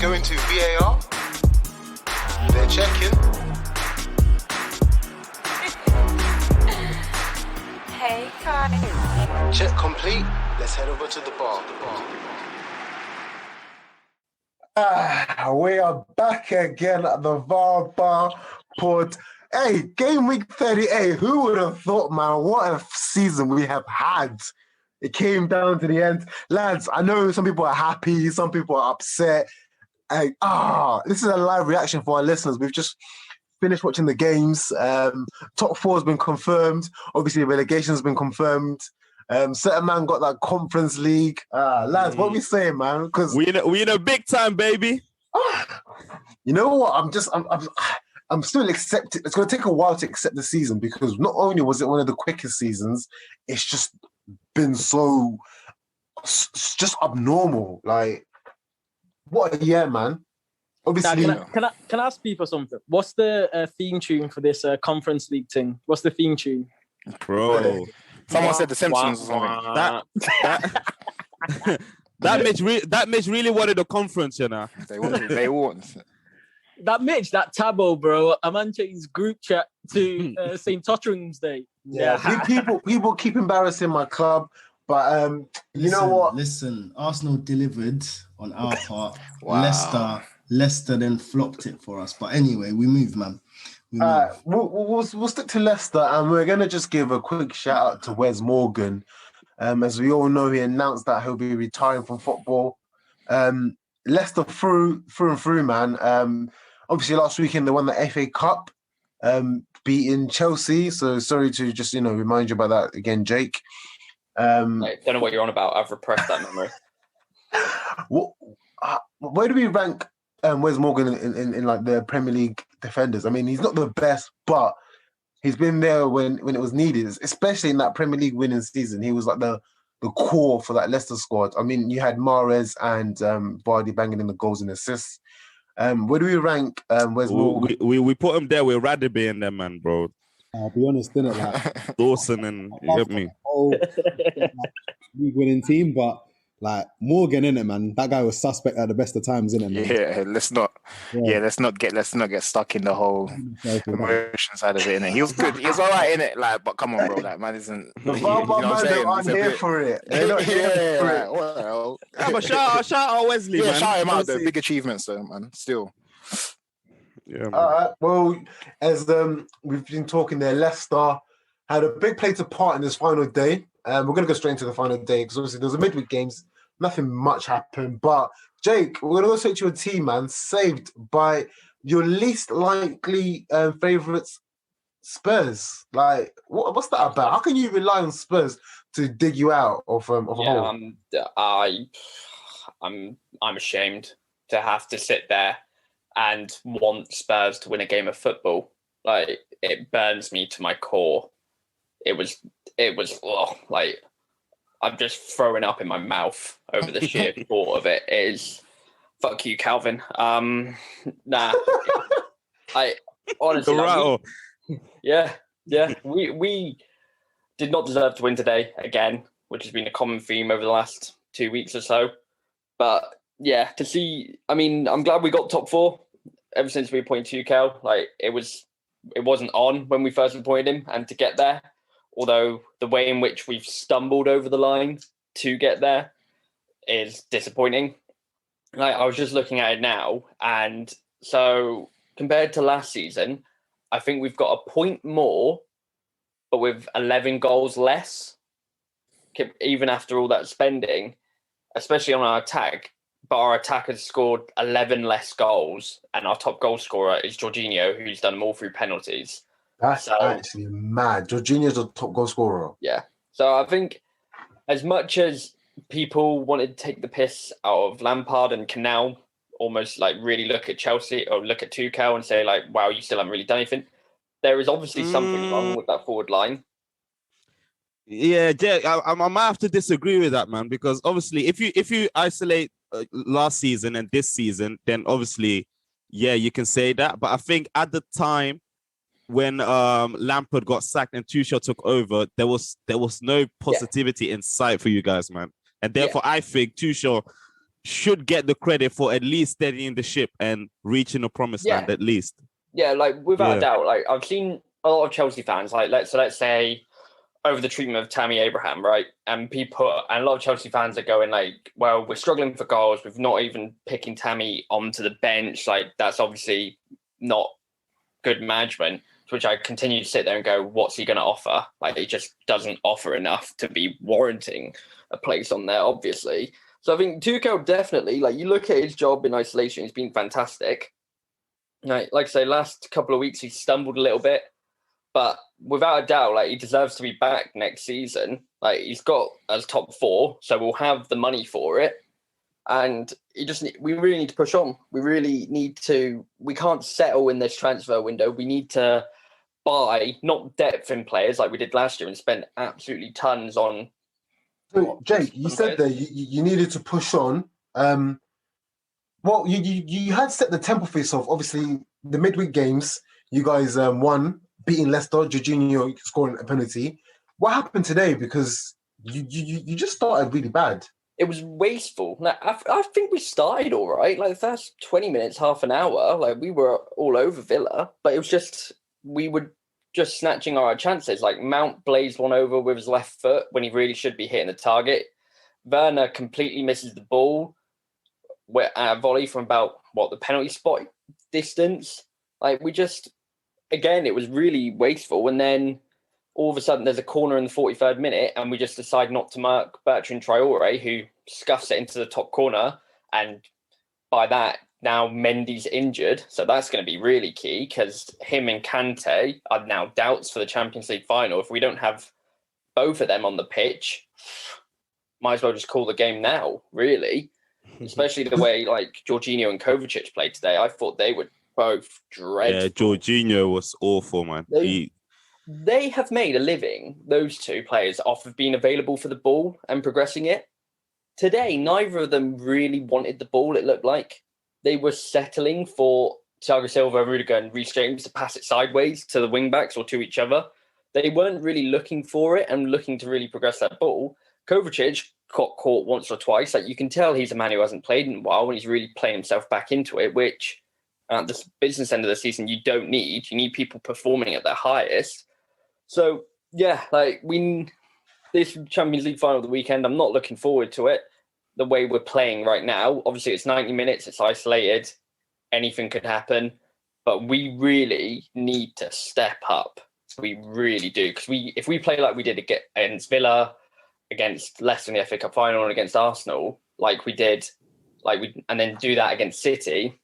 going to VAR. They're checking. Hey, Kai. Check complete. Let's head over to the bar. We are back again at the VARBARPOD. Hey, game week 38. Who would have thought, man? What a season we have had. It came down to the end. Lads, I know some people are happy, some people are upset. This is a live reaction for our listeners. We've just finished watching the games. Top four has been confirmed. Obviously, relegation has been confirmed. Certain man got that Conference League. Lads, what are we saying, man? Because we in a big time, baby. You know what? I'm still accepting. It's going to take a while to accept the season because not only was it one of the quickest seasons, it's just been just abnormal. Like, what a year, man. Obviously, can I ask people something? What's the theme tune for this Conference League thing? What's the theme tune? Bro, someone said The Simpsons or something. That Mitch really wanted a conference, you know. They want. That Mitch, that Tabo, bro. A man changed group chat to St. Totteringham's Day. Yeah. people keep embarrassing my club, but you know what? Listen, Arsenal delivered on our part. Wow. Leicester then flopped it for us. But anyway, we move, man. We'll stick to Leicester, and we're gonna just give a quick shout out to Wes Morgan. As we all know, he announced that he'll be retiring from football. Leicester through and through, man. Obviously, last weekend they won the FA Cup, beating Chelsea. So sorry to just remind you about that again, Jake. Don't know what you're on about. I've repressed that memory. Where do we rank Wes Morgan in like the Premier League defenders? I mean, he's not the best, but he's been there when it was needed, especially in that Premier League winning season. He was like the core for that Leicester squad. I mean, you had Mahrez and Vardy banging in the goals and assists. Where do we rank Wes Morgan? We put him there with Radaby in there, man, bro. I'll be honest, didn't like Dawson and you get me. League winning team, but like Morgan in it, man. That guy was suspect at the best of times, innit, man? Yeah, let's not get stuck in the whole emotion side of it, innit? He was good. He was all right in it, like, but come on, bro, that man isn't. The man aren't here for it. They're not here for it. Well, but shout out Wesley, man. Shout him out. The big achievements, though, man. Still. Yeah. Man. All right. Well, as we've been talking there, Leicester had a big play to part in this final day. We're going to go straight into the final day because obviously there's a midweek games. Nothing much happened. But, Jake, we're going to go straight to your team, man. Saved by your least likely favourites, Spurs. Like, what's that about? How can you rely on Spurs to dig you out of a hole? I'm ashamed to have to sit there and want Spurs to win a game of football. Like, it burns me to my core. It was like I'm just throwing up in my mouth over the sheer thought of it. It is fuck you, Calvin. Nah. I honestly we did not deserve to win today again, which has been a common theme over the last 2 weeks or so. But yeah, to see, I mean, I'm glad we got top four ever since we appointed Tuchel. Like it wasn't on when we first appointed him, and to get there, although the way in which we've stumbled over the line to get there is disappointing. Like I was just looking at it now, and so compared to last season, I think we've got a point more, but with 11 goals less, even after all that spending, especially on our attack. But our attack has scored 11 less goals, and our top goal scorer is Jorginho, who's done them all through penalties. That's actually mad. Jorginho's the top goal scorer. Yeah. So I think as much as people wanted to take the piss out of Lampard and Canal, almost like really look at Chelsea or look at Tuchel and say like, wow, you still haven't really done anything. There is obviously something wrong with that forward line. Yeah, Jay, I might have to disagree with that, man, because obviously if you isolate last season and this season, then obviously, yeah, you can say that. But I think at the time when Lampard got sacked and Tuchel took over, there was no positivity in sight for you guys, man. And therefore, I think Tuchel should get the credit for at least steadying the ship and reaching the promised land at least. Yeah, like without a doubt. Like I've seen a lot of Chelsea fans, like let's say over the treatment of Tammy Abraham, right? And a lot of Chelsea fans are going like, well, we're struggling for goals. We've not even picking Tammy onto the bench. Like that's obviously not good management. To which I continue to sit there and go, what's he going to offer? Like he just doesn't offer enough to be warranting a place on there, obviously. So I think Tuchel definitely, like you look at his job in isolation, he's been fantastic. Like I say, last couple of weeks he stumbled a little bit, but without a doubt, like he deserves to be back next season. Like he's got as top 4, so we'll have the money for it. And we really need to push on. We can't settle in this transfer window. We need to buy, not depth in players like we did last year and spend absolutely tons on. So, Jake, you said that you needed to push on. Well, you had set the tempo for yourself. Obviously, the midweek games, you guys won, beating Leicester, Jorginho scoring a penalty. What happened today? Because you just started really bad. It was wasteful. Now, I think we started all right. Like the first 20 minutes, half an hour, like we were all over Villa, but it was just we were just snatching our chances. Like Mount blazed one over with his left foot when he really should be hitting the target. Werner completely misses the ball. We're at a volley from about the penalty spot distance. Like it was really wasteful. And then all of a sudden there's a corner in the 43rd minute and we just decide not to mark Bertrand Traore, who scuffs it into the top corner. And by that, now Mendy's injured. So that's going to be really key because him and Kante are now doubts for the Champions League final. If we don't have both of them on the pitch, might as well just call the game now, really. Especially the way like Jorginho and Kovacic played today. I thought they were both dreadful. Yeah, Jorginho was awful, man. They have made a living, those two players, off of being available for the ball and progressing it. Today, neither of them really wanted the ball, it looked like. They were settling for Thiago Silva, Rudiger and Reece James to pass it sideways to the wing-backs or to each other. They weren't really looking for it and looking to really progress that ball. Kovacic got caught once or twice. Like you can tell he's a man who hasn't played in a while and he's really playing himself back into it, which at the business end of the season you don't need. You need people performing at their highest. So yeah, like this Champions League final of the weekend, I'm not looking forward to it the way we're playing right now. Obviously it's 90 minutes, it's isolated, anything could happen, but we really need to step up. We really do, because if we play like we did against Villa, against Leicester in the FA Cup final and against Arsenal, like we did, and then do that against City,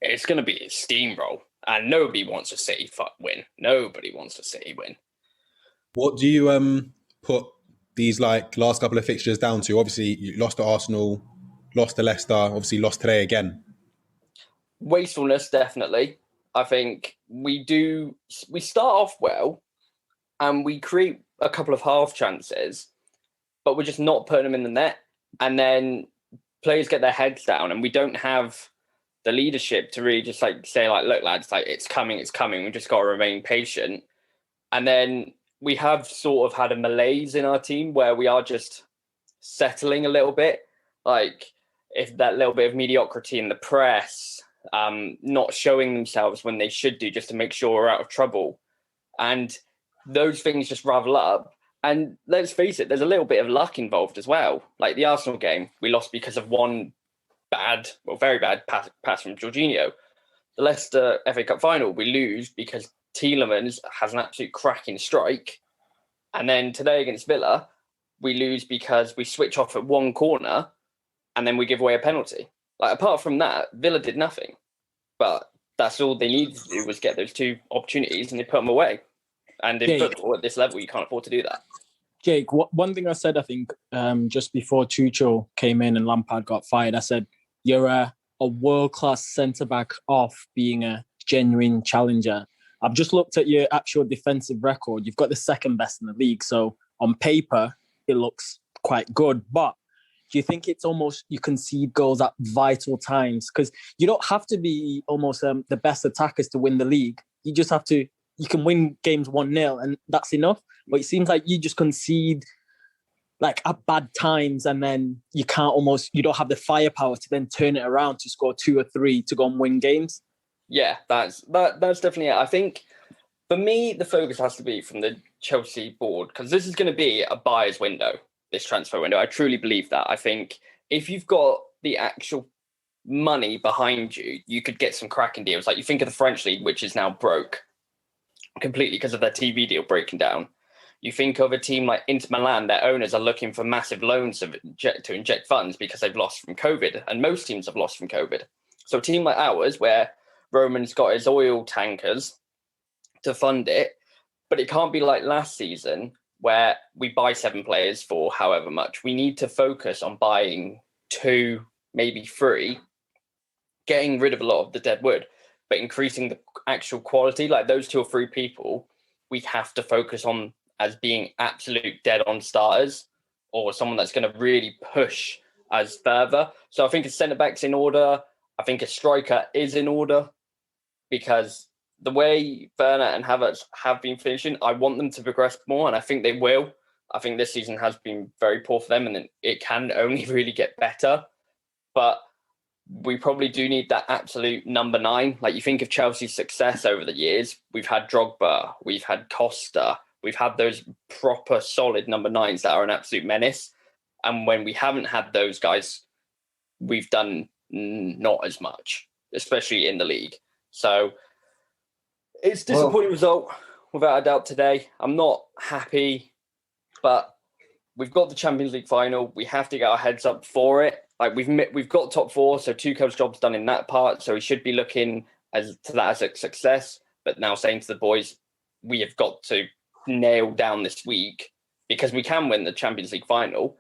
it's going to be a steamroll. And nobody wants a City win. Nobody wants a City win. What do you put these like last couple of fixtures down to? Obviously, you lost to Arsenal, lost to Leicester, obviously lost today again. Wastefulness, definitely. I think we start off well and we create a couple of half chances, but we're just not putting them in the net. And then players get their heads down and we don't have the leadership to really just like say like, look lads, like it's coming. We just got to remain patient. And then we have sort of had a malaise in our team where we are just settling a little bit. Like if that little bit of mediocrity in the press, not showing themselves when they should do just to make sure we're out of trouble. And those things just ravel up. And let's face it, there's a little bit of luck involved as well. Like the Arsenal game, we lost because of one very bad pass from Jorginho. The Leicester FA Cup final, we lose because Tielemans has an absolute cracking strike. And then today against Villa, we lose because we switch off at one corner and then we give away a penalty. Like apart from that, Villa did nothing. But that's all they needed to do was get those two opportunities and they put them away. And in football at this level, you can't afford to do that. Jake, one thing I said, I think, just before Tuchel came in and Lampard got fired, I said, you're a world-class centre-back off being a genuine challenger. I've just looked at your actual defensive record. You've got the second best in the league. So on paper, it looks quite good. But do you think it's almost you concede goals at vital times? Because you don't have to be almost the best attackers to win the league. You just have to, you can win games 1-0 and that's enough. But it seems like you just concede like at bad times, and then you don't have the firepower to then turn it around to score 2 or 3 to go and win games. Yeah, that's definitely it. I think for me, the focus has to be from the Chelsea board, because this is going to be a buyer's window, this transfer window. I truly believe that. I think if you've got the actual money behind you, you could get some cracking deals. Like you think of the French league, which is now broke completely because of their TV deal breaking down. You think of a team like Inter Milan, their owners are looking for massive loans to inject funds because they've lost from COVID, and most teams have lost from COVID. So a team like ours, where Roman's got his oil tankers to fund it, but it can't be like last season where we buy 7 players for however much. We need to focus on buying 2, maybe 3, getting rid of a lot of the dead wood, but increasing the actual quality. Like those 2 or 3 people, we have to focus on as being absolute dead on starters, or someone that's going to really push us further. So I think a centre-back's in order. I think a striker is in order, because the way Werner and Havertz have been finishing, I want them to progress more, and I think they will. I think this season has been very poor for them, and it can only really get better. But we probably do need that absolute number 9. Like you think of Chelsea's success over the years, we've had Drogba, we've had Costa, we've had those proper solid number 9s that are an absolute menace. And when we haven't had those guys, we've done not as much, especially in the league. So it's a disappointing result, without a doubt, today. I'm not happy, but we've got the Champions League final. We have to get our heads up for it. Like we've got top 4, so Tuchel's job's done in that part. So he should be looking to that as a success. But now saying to the boys, we have got to nail down this week, because we can win the Champions League final,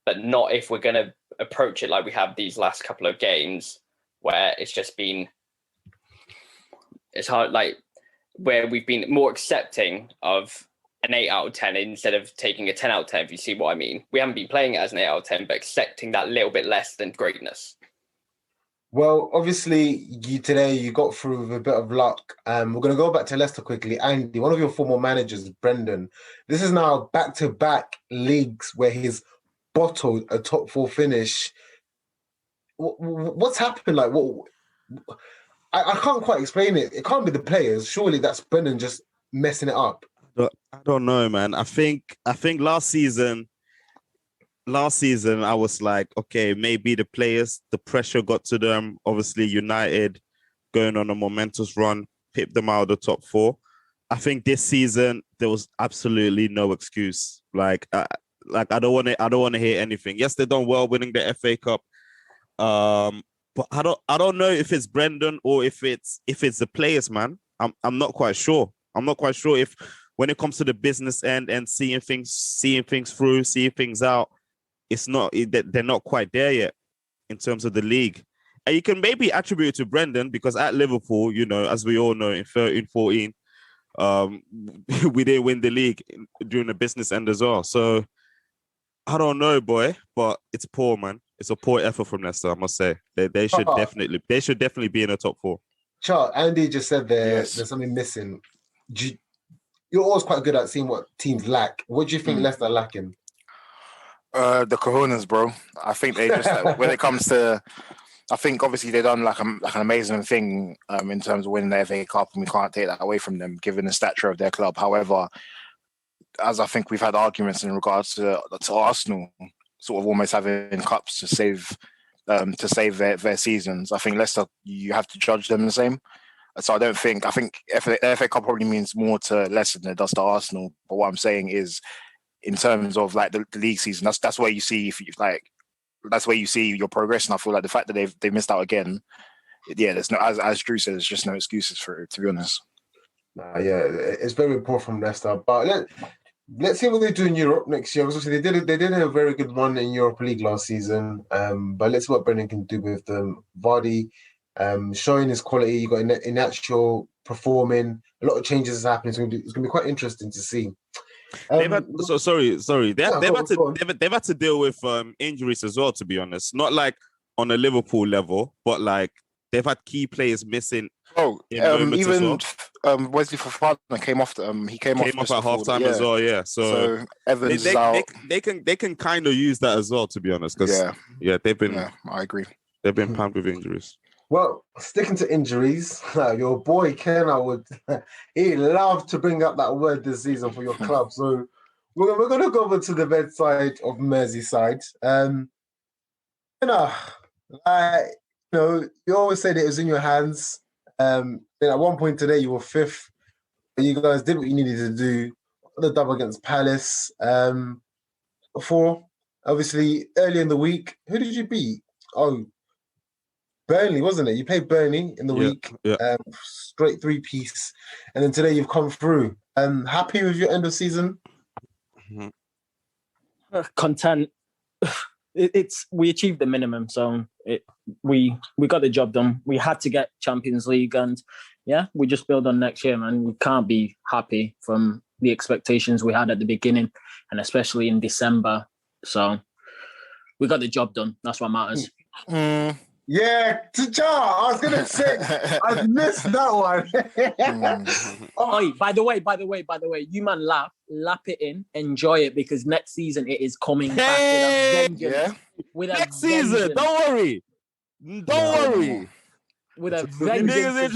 but not if we're going to approach it like we have these last couple of games, where it's just been, it's hard, like where we've been more accepting of an 8 out of 10 instead of taking a 10 out of 10, if you see what I mean. We haven't been playing it as an 8 out of 10, but accepting that little bit less than greatness. Well, obviously, you got through with a bit of luck. We're going to go back to Leicester quickly. Andy, one of your former managers, Brendan, this is now back-to-back leagues where he's bottled a top 4 finish. What's happened? Like, I can't quite explain it. It can't be the players. Surely that's Brendan just messing it up. I don't know, man. I think last season I was like, okay, maybe the players, the pressure got to them. Obviously, United going on a momentous run, pipped them out of the top 4. I think this season there was absolutely no excuse. Like I don't want to hear anything. Yes, they done well winning the FA Cup, but I don't know if it's Brendan or if it's the players, man. I'm not quite sure. I'm not quite sure if when it comes to the business end and seeing things through, seeing things out, they're not quite there yet in terms of the league. And you can maybe attribute it to Brendan, because at Liverpool, as we all know, in 13-14, we didn't win the league during the business end as well. So I don't know, boy, but it's poor, man. It's a poor effort from Leicester, I must say. They should definitely be in the top 4. Charles, Andy just said there's something missing. You're always quite good at seeing what teams lack. What do you think Leicester are lacking? The cojones, bro. I think they just when it comes to, I think obviously they've done like an amazing thing in terms of winning the FA Cup, and we can't take that away from them given the stature of their club. However, as I think we've had arguments in regards to Arsenal, sort of almost having cups to save their seasons. I think Leicester, you have to judge them the same. So I think FA Cup probably means more to Leicester than it does to Arsenal. But what I'm saying is, in terms of like the league season, that's where you see that's where you see your progress. And I feel like the fact that they missed out again, there's no, as Drew said, there's just no excuses for it, to be honest. It's very poor from Leicester. But let's see what they do in Europe next year. Obviously, they did a very good run in Europa League last season. But let's see what Brendan can do with them. Vardy showing his quality. You got Inacio performing. A lot of changes is happening. So it's going to be quite interesting to see. They've had to deal with injuries as well, to be honest. Not like on a Liverpool level, but like they've had key players missing. Oh, in moments as even well. Wesley Fofana came off. He came off at halftime as well. Yeah, so Evans is out. they can kind of use that as well, to be honest. Because they've been. Yeah, I agree. They've been panned with injuries. Well, sticking to injuries, your boy Kenna he loved to bring up that word this season for your club. So we're going to go over to the bedside of Merseyside. You always said it was in your hands. Then at one point today, you were fifth. You guys did what you needed to do. The double against Palace. Before, obviously, early in the week, who did you beat? Oh, Burnley, wasn't it? You played Burnley in the week. Yeah. Straight 3-piece. And then today you've come through. Happy with your end of season? Content. We achieved the minimum, so we got the job done. We had to get Champions League, and we just build on next year, man. We can't be happy from the expectations we had at the beginning, and especially in December. So we got the job done. That's what matters. Yeah, I was gonna say I missed that one. Oh, by the way, you man lap it in, enjoy it, because next season it is coming back with a vengeance. Next season, don't worry. With a vengeance.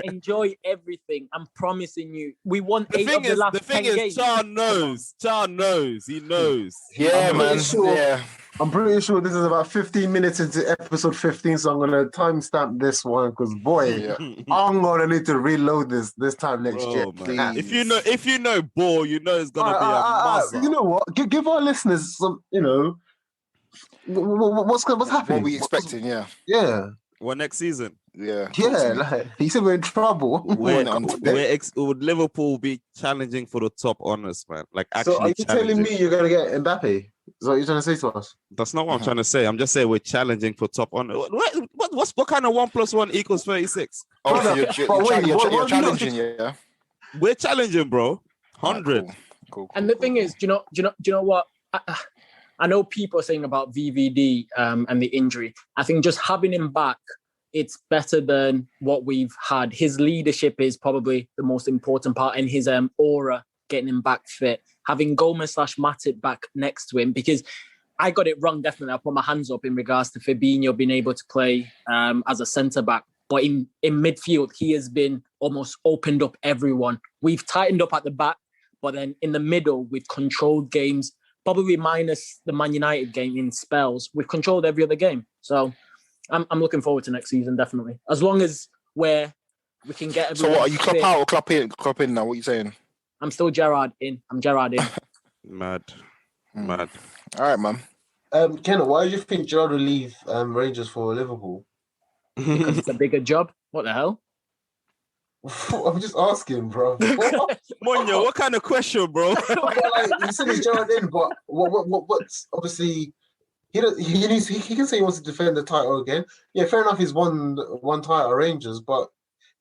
Enjoy everything. I'm promising you. We won 8 of the last 10 games. Char knows. He knows. Yeah, man. I'm pretty sure this is about 15 minutes into episode 15, so I'm going to timestamp this one because, boy, I'm going to need to reload this time next year. Man. If you know ball, you know it's going to be a massa. You know what? Give our listeners some, what's happening? What we expecting, Yeah. Well, next season. Yeah, like he said we're in trouble. Would Liverpool be challenging for the top honours, man? Like, actually, so are you telling me you're going to get Mbappe? Is that what you're trying to say to us? That's not what I'm trying to say. I'm just saying we're challenging for top honour. What kind of 1 + 1 = 36? Oh, so you're challenging, yeah? We're challenging, bro. 100. Cool. And the thing is, do you know what? I know people are saying about VVD and the injury. I think just having him back, it's better than what we've had. His leadership is probably the most important part, and his aura, getting him back fit. Having Gomez/Matip back next to him, because I got it wrong, definitely. I put my hands up in regards to Fabinho being able to play as a centre-back. But in midfield, he has been almost opened up everyone. We've tightened up at the back, but then in the middle, we've controlled games, probably minus the Man United game in spells. We've controlled every other game. So I'm looking forward to next season, definitely. As long as we can get everyone. So what, are you club out or club in now? What are you saying? I'm still Gerrard in. I'm Gerrard in. Mad. All right, man. Ken, why do you think Gerrard will leave Rangers for Liverpool? Because it's a bigger job. What the hell? I'm just asking, bro. Monyo, what kind of question, bro? You said it's Gerrard in, but what's obviously he can say he wants to defend the title again. Yeah, fair enough. He's won title at Rangers, but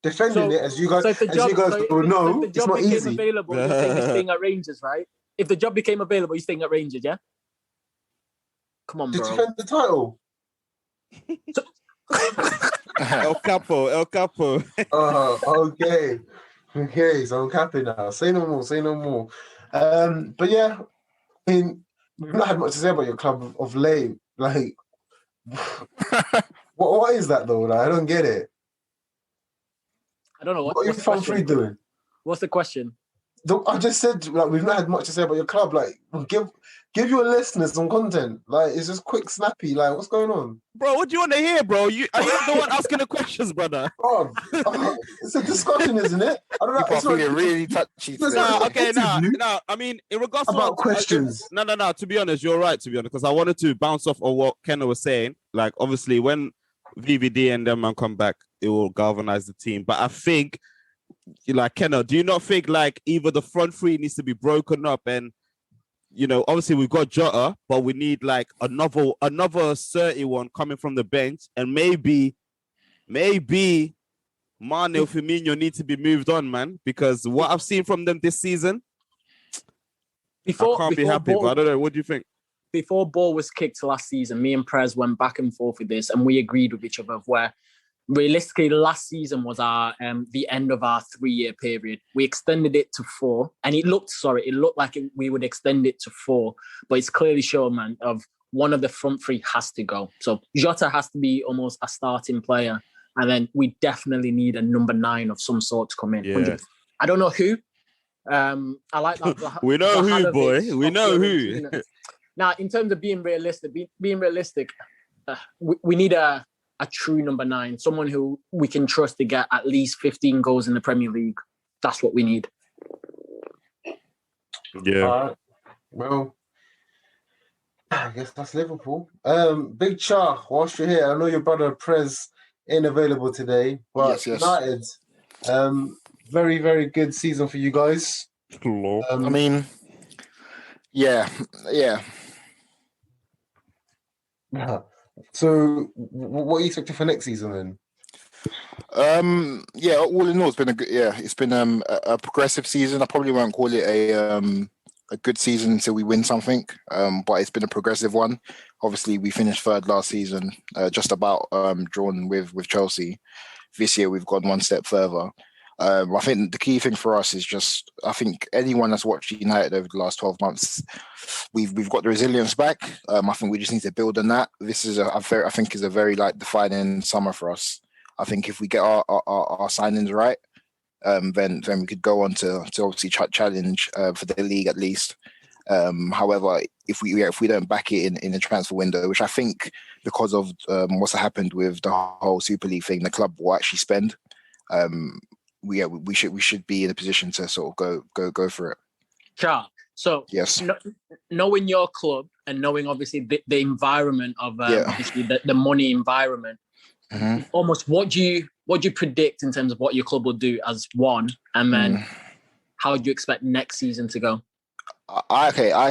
defending it, as you guys will know, it's not easy. Available, you're saying he's staying at Rangers, right? If the job became available, he's staying at Rangers, yeah? Come on, bro. To defend the title. El Capo. Okay, so I'm capping now. Say no more. But yeah, I mean, we've not had much to say about your club of late. Like, what is that though? Like, I don't get it. I don't know what are you front three doing. What's the question? I just said, like, we've not had much to say about your club. Like, give your listeners some content. Like, it's just quick, snappy. Like, what's going on, bro? What do you want to hear, bro? Are you the one asking the questions, brother? It's a discussion, isn't it? I don't know. It's really touchy. No. I mean, in regards to about questions. No. To be honest, you're right. To be honest, because I wanted to bounce off of what Kenna was saying. Like, obviously, when VVD and them man come back, it will galvanize the team. But I think, like, Kenna, do you not think like either the front three needs to be broken up and, obviously we've got Jota, but we need like another 31 coming from the bench, and maybe Mane or Firmino need to be moved on, man, because what I've seen from them this season, I can't be happy. But I don't know. What do you think? before ball was kicked last season, me and Prez went back and forth with this, and we agreed with each other of where realistically last season was our the end of our 3-year period. We extended it to 4, and it looked like we would extend it to 4, but it's clearly shown, man, of one of the front three has to go. So Jota has to be almost a starting player, and then we definitely need a number 9 of some sort to come in. Yeah. I don't know who. I like that. We know who, Vlahovic boy. We of know who. Fiorentina. Now, in terms of being realistic, we need a true number 9, someone who we can trust to get at least 15 goals in the Premier League. That's what we need. Yeah. Well, I guess that's Liverpool. Big Char, whilst you're here, I know your brother Prez ain't available today, but Yes. United, very, very good season for you guys. I mean, yeah. So, what are you expecting for next season then? Yeah, all in all, it's been a progressive season. I probably won't call it a good season until we win something, but it's been a progressive one. Obviously, we finished 3rd last season, just about drawn with Chelsea. This year, we've gone one step further. I think the key thing for us is just, I think anyone that's watched United over the last 12 months, we've got the resilience back. I think we just need to build on that. This is I think is a very defining summer for us. I think if we get our signings right, then we could go on to obviously challenge for the league at least. However, if we don't back it in the transfer window, which I think because of what's happened with the whole Super League thing, the club will actually spend. We should be in a position to sort of go for it. Sure. So yes, knowing your club and knowing obviously the environment of obviously the money environment, almost what do you predict in terms of what your club will do as one, and then how do you expect next season to go?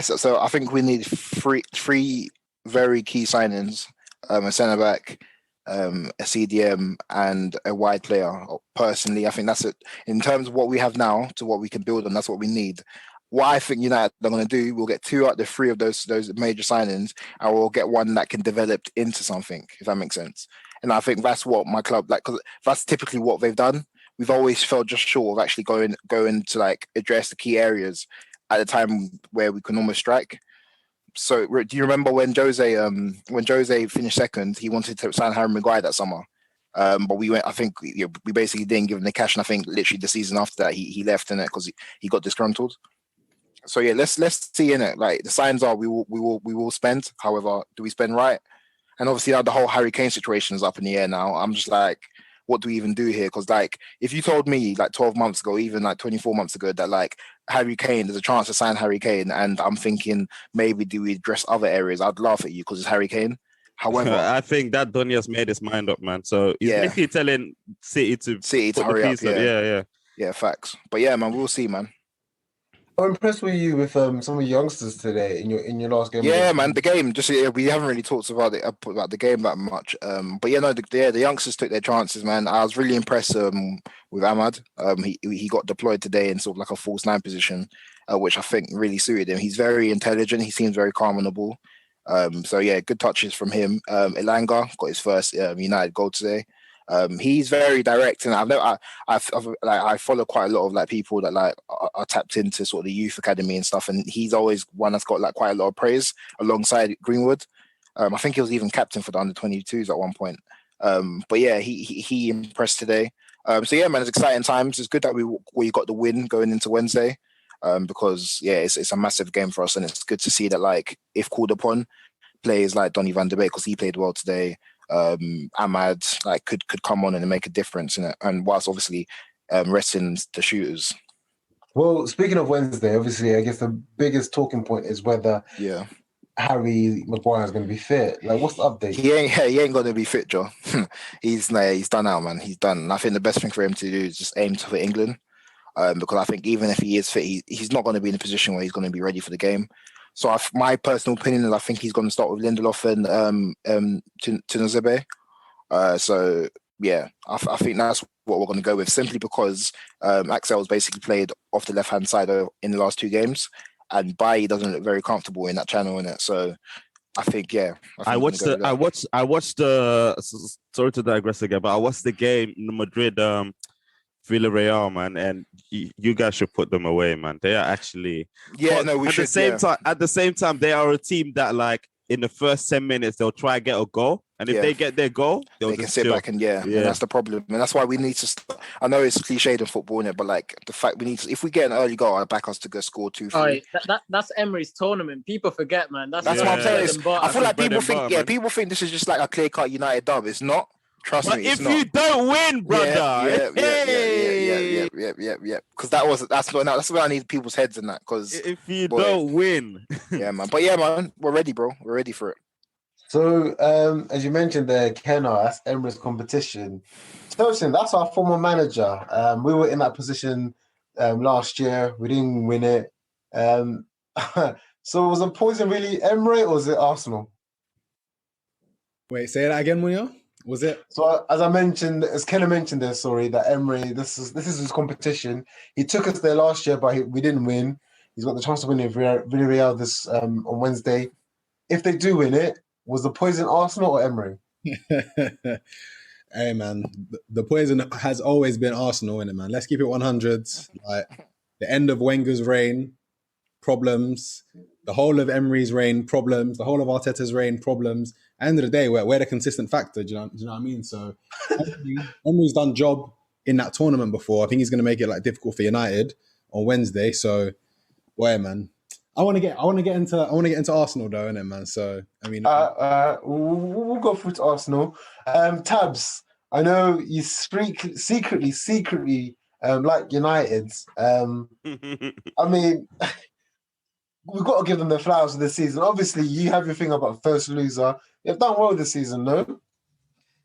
So I think we need three very key signings: a centre back, a CDM, and a wide player. Personally, I think that's it. In terms of what we have now to what we can build on, that's what we need. What I think United are going to do, we'll get 2 out of the 3 of those major signings, and we'll get one that can develop into something, if that makes sense. And I think that's what my club, because that's typically what they've done. We've always felt just short of actually going to address the key areas at a time where we can almost strike. So do you remember when Jose finished second, he wanted to sign Harry Maguire that summer? But we basically didn't give him the cash, and I think literally the season after that he left in it because he got disgruntled. So yeah, let's see in it. The signs are we will spend. However, do we spend right? And obviously now the whole Harry Kane situation is up in the air now. I'm just what do we even do here? Because if you told me 12 months ago, even 24 months ago, that Harry Kane, there's a chance to sign Harry Kane, and I'm thinking maybe do we address other areas? I'd laugh at you because it's Harry Kane. However, I think that Donya's made his mind up, man. So he's literally telling City to hurry up. Yeah, facts. But yeah, man, we'll see, man. How impressed were you with some of the youngsters today in your last game? Yeah, man, the game. We haven't really talked about the game that much. But the youngsters took their chances, man. I was really impressed with Ahmad. He got deployed today in sort of a false 9 position, which I think really suited him. He's very intelligent. He seems very calm on the ball. So yeah, good touches from him. Elanga got his first United goal today. He's very direct, and I follow quite a lot of people that are tapped into sort of the youth academy and stuff, and he's always one that's got quite a lot of praise alongside Greenwood. I think he was even captain for the under-22s at one point. But yeah, he impressed today. So yeah, man, it's exciting times. It's good that we got the win going into Wednesday, because yeah, it's a massive game for us, and it's good to see that if called upon, players like Donny van de Beek, because he played well today. Ahmad could come on and make a difference in it, and whilst obviously resting the shooters. Well, speaking of Wednesday, obviously I guess the biggest talking point is whether Harry Maguire is going to be fit. What's the update? He ain't going to be fit, Joe. He's done now, man. He's done. And I think the best thing for him to do is just aim for England, because I think even if he is fit, he's not going to be in a position where he's going to be ready for the game. So my personal opinion is I think he's going to start with Lindelof and Tunazebe. So yeah, I think that's what we're going to go with, simply because Axel's basically played off the left-hand side in the last 2 games, and Bailly doesn't look very comfortable in that channel in it. So I think I watched the. Sorry to digress again, but I watched the game in Madrid, Villarreal, man, and you guys should put them away, man. They are actually we should. At the same time, they are a team that, like, in the first 10 minutes they'll try and get a goal, and if they get their goal, they can sit back and and that's the problem, and that's why we need to. I know it's cliched in football, innit, but like the fact we need to, if we get an early goal, I back us to go score 2-3. Right, that's Emery's tournament. People forget, man. That's what I'm saying. I feel like people think, people think this is just like a clear-cut United dub. It's not. Trust me. If you don't win, brother, because that's where I need people's heads in that. Because if you don't win, man. But man, we're ready, bro. We're ready for it. So, as you mentioned there, Kenna, that's Emery's competition. Tosin, that's our former manager. We were in that position last year. We didn't win it. So was the poison really Emery or was it Arsenal? Wait, say that again, Munyo. Was it? So as Kenna mentioned there, that Emery, this is his competition. He took us there last year, but we didn't win. He's got the chance to win in Villarreal this on Wednesday. If they do win it, was the poison Arsenal or Emery? Hey man, the poison has always been Arsenal, innit, man? Let's keep it 100. Like the end of Wenger's reign, problems. The whole of Emery's reign, problems. The whole of Arteta's reign, problems. End of the day, we're the consistent factor. Do you know what I mean? So Emery's done job in that tournament before. I think he's going to make it like difficult for United on Wednesday. So, man, I want to get into Arsenal though, innit, man? So I mean, we'll go through to Arsenal. Tabs, I know you secretly like United. I mean. We've got to give them the flowers of the season. Obviously, you have your thing about first loser. You've done well this season, no?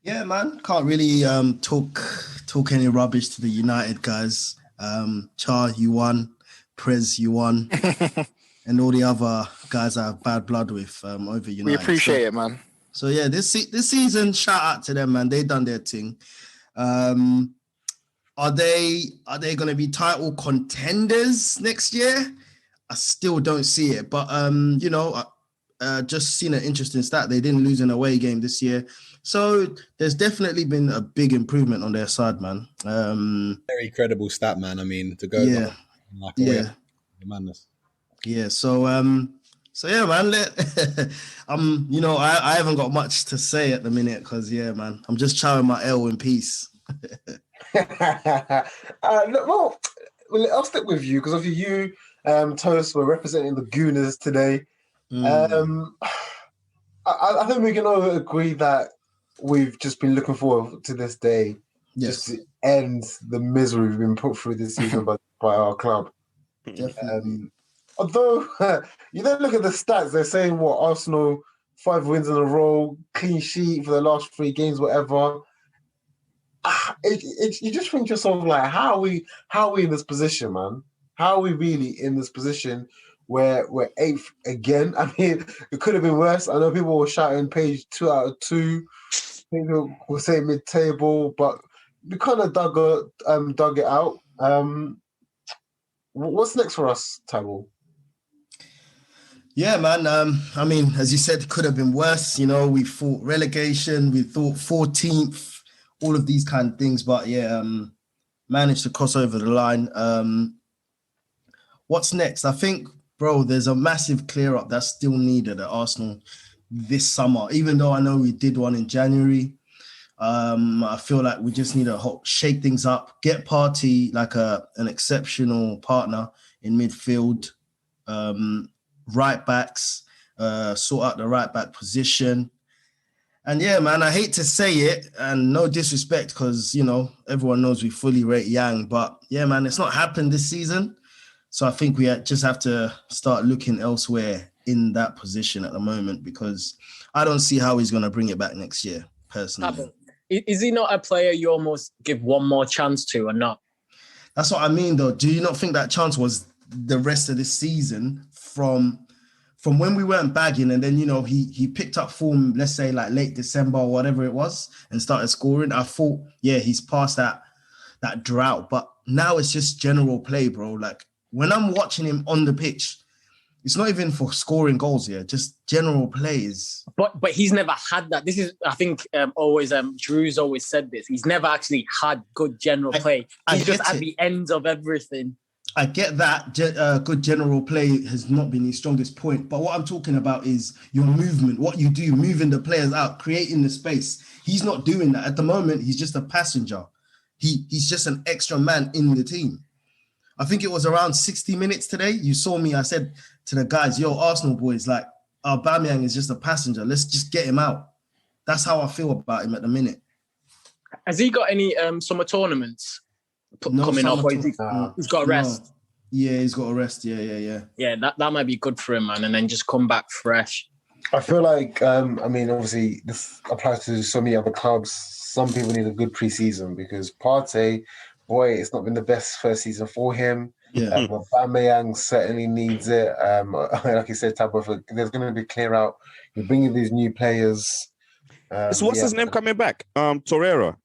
Yeah, man. Can't really talk any rubbish to the United guys. Char, you won. Prez, you won. And all the other guys I have bad blood with over United. We appreciate it, man. So yeah, this season, shout out to them, man. They done their thing. Are they going to be title contenders next year? I still don't see it, but just seen an interesting stat. They didn't lose an away game this year, so there's definitely been a big improvement on their side, man. Very credible stat, man. I mean, to go madness. Yeah. So yeah, man. I haven't got much to say at the minute because man, I'm just chowing my L in peace. Well, I'll stick with you because of you. Toast, we're representing the Gooners today. I think we can all agree that we've just been looking forward to this day, just to end the misery we've been put through this season by our club. Although you don't look at the stats, they're saying Arsenal 5 wins in a row, clean sheet for the last 3 games, whatever. You just think to yourself like, how are we in this position, man? How are we really in this position where we're 8th again? I mean, it could have been worse. I know people were shouting Page 2 out of 2. People were saying mid-table, but we kind of dug it out. What's next for us, Tyrell? Yeah, man. I mean, as you said, it could have been worse. We thought relegation, we thought 14th, all of these kind of things, but managed to cross over the line. What's next? I think, bro, there's a massive clear up that's still needed at Arsenal this summer. Even though I know we did one in January, I feel like we just need to shake things up, get Partey like an exceptional partner in midfield, right backs, sort out the right back position. And yeah, man, I hate to say it, and no disrespect because, everyone knows we fully rate Yang, but yeah, man, it's not happened this season. So I think we just have to start looking elsewhere in that position at the moment because I don't see how he's going to bring it back next year, personally. Is he not a player you almost give one more chance to or not? That's what I mean, though. Do you not think that chance was the rest of this season from when we weren't bagging and then, he picked up form, let's say like late December or whatever it was and started scoring? I thought, he's past that drought. But now it's just general play, bro. Like, when I'm watching him on the pitch, It's not even for scoring goals, yeah. Just general plays. But he's never had that. This is, I think, always Drew's always said this. He's never actually had good general play. He's just at the ends of everything. I get that. Good general play has not been his strongest point. But what I'm talking about is your movement, what you do, moving the players out, creating the space. He's not doing that. At the moment, he's just a passenger. He's just an extra man in the team. I think it was around 60 minutes today. You saw me. I said to the guys, yo, Arsenal boys, like, Aubameyang is just a passenger. Let's just get him out. That's how I feel about him at the minute. Has he got any summer tournaments coming up? He's got a rest. No. Yeah, he's got a rest. Yeah. Yeah, that might be good for him, man. And then just come back fresh. I feel like, obviously, this applies to so many other clubs. Some people need a good pre-season because Partey, boy, it's not been the best first season for him. Yeah. Aubameyang certainly needs it. Like you said, Tabo, there's going to be clear out. You're bringing these new players. What's his name coming back? Torreira.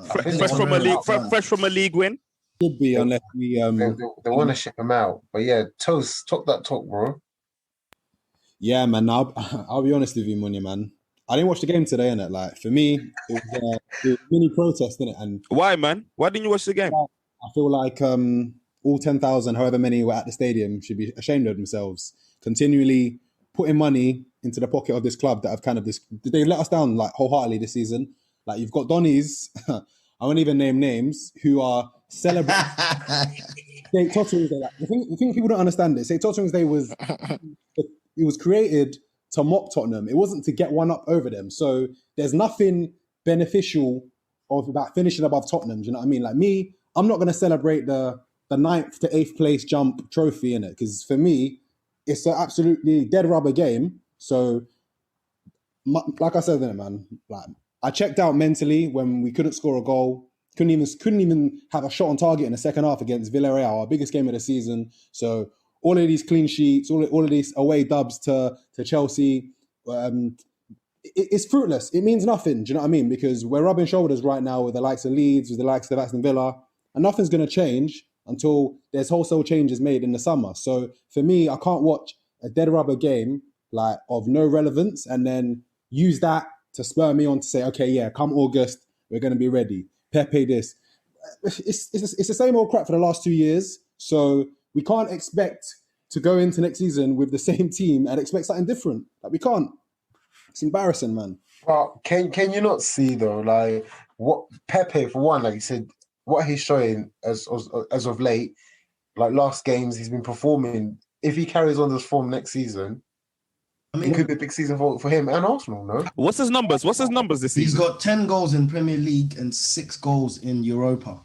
Fresh from a league win. Could be, unless we they want to ship him out. But yeah, Toast, talk that talk, bro. Yeah, man. I'll be honest with you, Munya, man. I didn't watch the game today, innit? Like, for me, it was a mini protest, innit? And why, man? Why didn't you watch the game? I feel like all 10,000, however many were at the stadium, should be ashamed of themselves. Continually putting money into the pocket of this club that have kind of they let us down like wholeheartedly this season. Like, you've got Donnies, I won't even name names, who are celebrating St. Tottering's Day. Like, the thing people don't understand is St. Tottering's Day was created to mop Tottenham. It wasn't to get one up over them. So there's nothing beneficial about finishing above Tottenham. Do you know what I mean? Like me, I'm not going to celebrate the 9th to 8th place jump trophy in it, because for me, it's an absolutely dead rubber game. So, like I said, man, like I checked out mentally when we couldn't score a goal. Couldn't even have a shot on target in the second half against Villarreal, our biggest game of the season. So all of these clean sheets, all of these away dubs to Chelsea, it's fruitless. It means nothing. Do you know what I mean? Because we're rubbing shoulders right now with the likes of Leeds, with the likes of Aston Villa, and nothing's going to change until there's wholesale changes made in the summer. So for me, I can't watch a dead rubber game like of no relevance and then use that to spur me on to say, okay, yeah, come August, we're going to be ready. Pepe this. It's the same old crap for the last 2 years. So we can't expect to go into next season with the same team and expect something different. Like, we can't. It's embarrassing, man. Well, can you not see though, like what Pepe, for one, like you said, what he's showing as of late, like last games, he's been performing. If he carries on this form next season, I mean, it could be a big season for him and Arsenal, no? What's his numbers this season? He's got 10 goals in Premier League and 6 goals in Europa.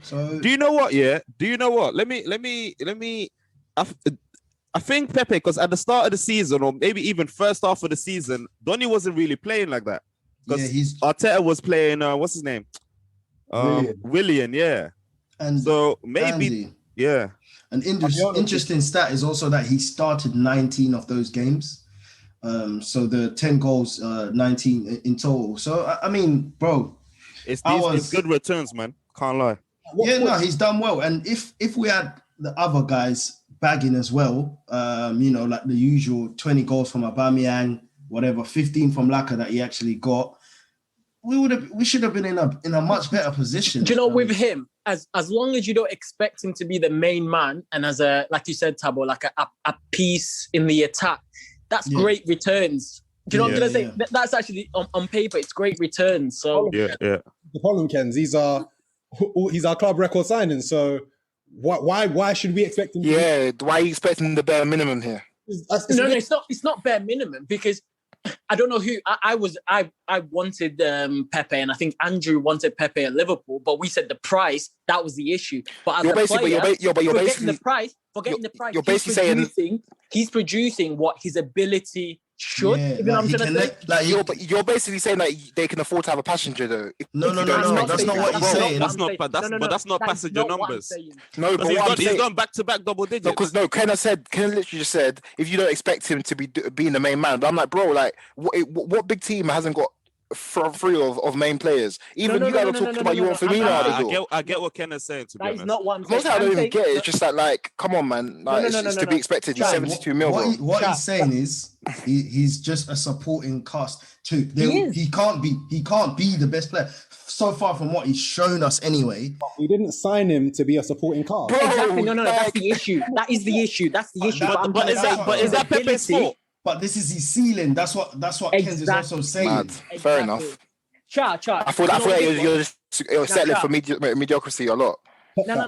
So do you know what? Yeah. Do you know what? Let me. I think Pepe, because at the start of the season, or maybe even first half of the season, Donny wasn't really playing like that. Because Arteta was playing. What's his name? Willian. Yeah. And so maybe, Andy. Yeah. An interesting stat is also that he started 19 of those games. So the 10 goals, 19 in total. So I mean, bro, it's good returns, man. Can't lie. He's done well. And if we had the other guys bagging as well, like the usual 20 goals from Aubameyang, whatever, 15 from Laka that he actually got, we should have been in a much better position. Do you know, with him, as long as you don't expect him to be the main man, and as a, like you said, Tabo, like a piece in the attack, that's great returns. Do you know what I'm going to say? That's actually on paper, it's great returns. So yeah. The problem, Ken, he's our club record signing. So why should we expect him? Why are you expecting the bare minimum here? No, it's not bare minimum, because I don't know who I wanted Pepe, and I think Andrew wanted Pepe at Liverpool, but we said the price, that was the issue. But as a player, forgetting the price, you're basically saying he's producing what his ability should. You're basically saying that they can afford to have a passenger, though. No, that's not what he's saying. That's not passenger numbers. No, but he's gone back-to-back double digits. Ken literally just said, if you don't expect him to be being the main man, but I'm like, bro, like, what big team hasn't got front three of main players. Even No, you no, guys no, are no, talking no, about no, you no, want no. Firmino out the door. I get what Ken is saying, to be That is honest. not what I'm Most saying. I don't I'm even saying- get it. It's just that, like, come on, man. Like, it's to be expected. He's Chat, 72 mil, bro. What he's saying is he's just a supporting cast too. is. He can't be the best player so far from what he's shown us anyway. We didn't sign him to be a supporting cast. Bro, Exactly. No, that's like- the issue. That is the issue. That's the issue. that- But is that Pepe's fault? But this is his ceiling. That's what Kenz is also saying. Mad. Fair enough. Chat. I thought you're settling for mediocrity a lot. No,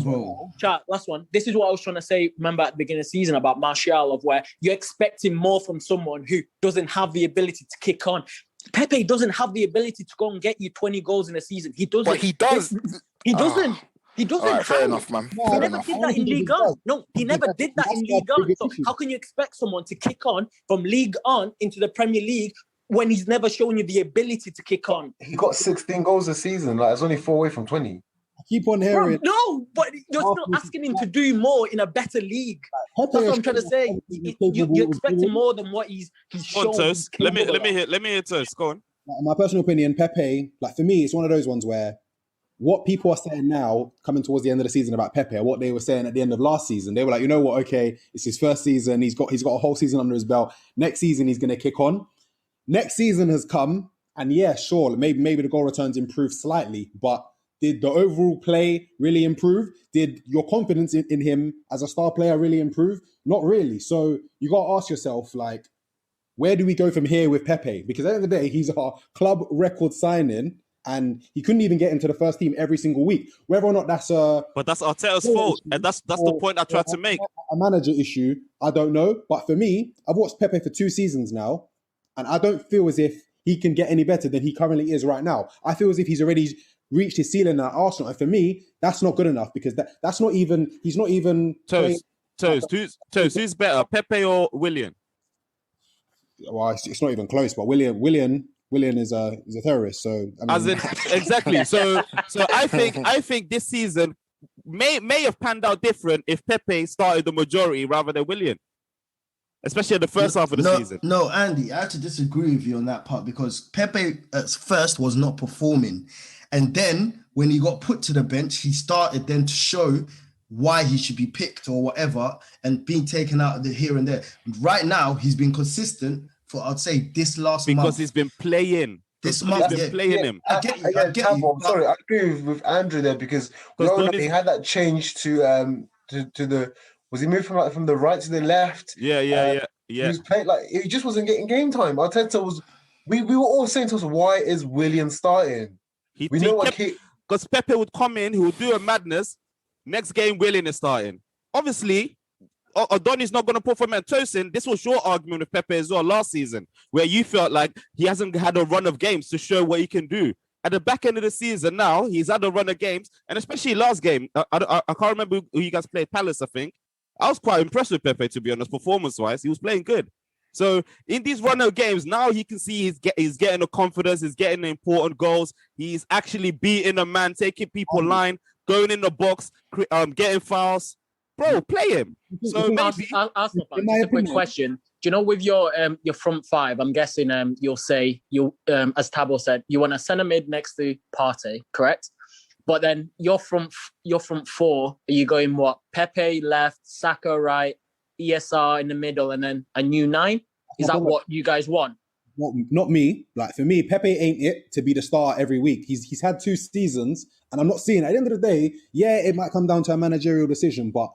bro. Chat, last one. This is what I was trying to say, remember, at the beginning of the season about Martial, of where you're expecting more from someone who doesn't have the ability to kick on. Pepe doesn't have the ability to go and get you 20 goals in a season. He doesn't. But he does. He doesn't. He doesn't. All right, fair have enough, man. He Fair never enough. did that in League On. No, he never did that in League On. So how can you expect someone to kick on from League On into the Premier League when he's never shown you the ability to kick on? He got 16 goals a season. Like, it's only 4 away from 20. I keep on Bro, hearing. no, but you're still asking him to do more in a better league. That's what I'm trying to say. You're expecting more than what he's Go on, shown. Toast. Let me hear Toast. Go on. In my personal opinion, Pepe, like for me, it's one of those ones where what people are saying now, coming towards the end of the season about Pepe, what they were saying at the end of last season, they were like, you know what? Okay, it's his first season. He's got a whole season under his belt. Next season, he's going to kick on. Next season has come, and yeah, sure, maybe the goal returns improved slightly, but did the overall play really improve? Did your confidence in him as a star player really improve? Not really. So you got to ask yourself, like, where do we go from here with Pepe? Because at the end of the day, he's our club record signing, and he couldn't even get into the first team every single week. Whether or not that's But that's Arteta's fault, and that's the point I tried to make. A manager issue, I don't know. But for me, I've watched Pepe for 2 seasons now, and I don't feel as if he can get any better than he currently is right now. I feel as if he's already reached his ceiling at Arsenal, and for me, that's not good enough because that's not even. He's not even. Toast. Who's better, Pepe or Willian? Well, it's not even close. But Willian is a terrorist. So I mean, As in, exactly. So I think this season may have panned out different if Pepe started the majority rather than Willian, especially in the first half of the season. No, Andy, I have to disagree with you on that part because Pepe at first was not performing, and then when he got put to the bench, he started then to show why he should be picked or whatever, and being taken out of the here and there. Right now, he's been consistent for, I'd say, this last month. Because he's been playing. This month, he's been playing him. I get you. I'm sorry, I agree with Andrew there because he had that change to the. Was he moved from the right to the left? Yeah. He was playing like he just wasn't getting game time. Arteta was. We were all saying to us, why is Willian starting? Because Pepe would come in, he would do a madness. Next game, Willian is starting. Obviously, Donny's not going to put for Tosin. This was your argument with Pepe as well last season, where you felt like he hasn't had a run of games to show what he can do. At the back end of the season now, he's had a run of games, and especially last game, I can't remember who you guys played, Palace, I think. I was quite impressed with Pepe, to be honest, performance-wise. He was playing good. So in these run of games, now he can see he's getting the confidence, he's getting the important goals. He's actually beating a man, taking people line, going in the box, getting fouls. Bro, play him. So maybe I'll ask a quick question. Do you know with your front five, I'm guessing you'll say as Tabo said, you want a centre mid next to Partey, correct? But then your front four, are you going what? Pepe left, Saka right, ESR in the middle, and then a new 9? Is that what you guys want? Not me. Like for me, Pepe ain't it to be the star every week. He's had 2 seasons, and I'm not seeing. At the end of the day, yeah, it might come down to a managerial decision, but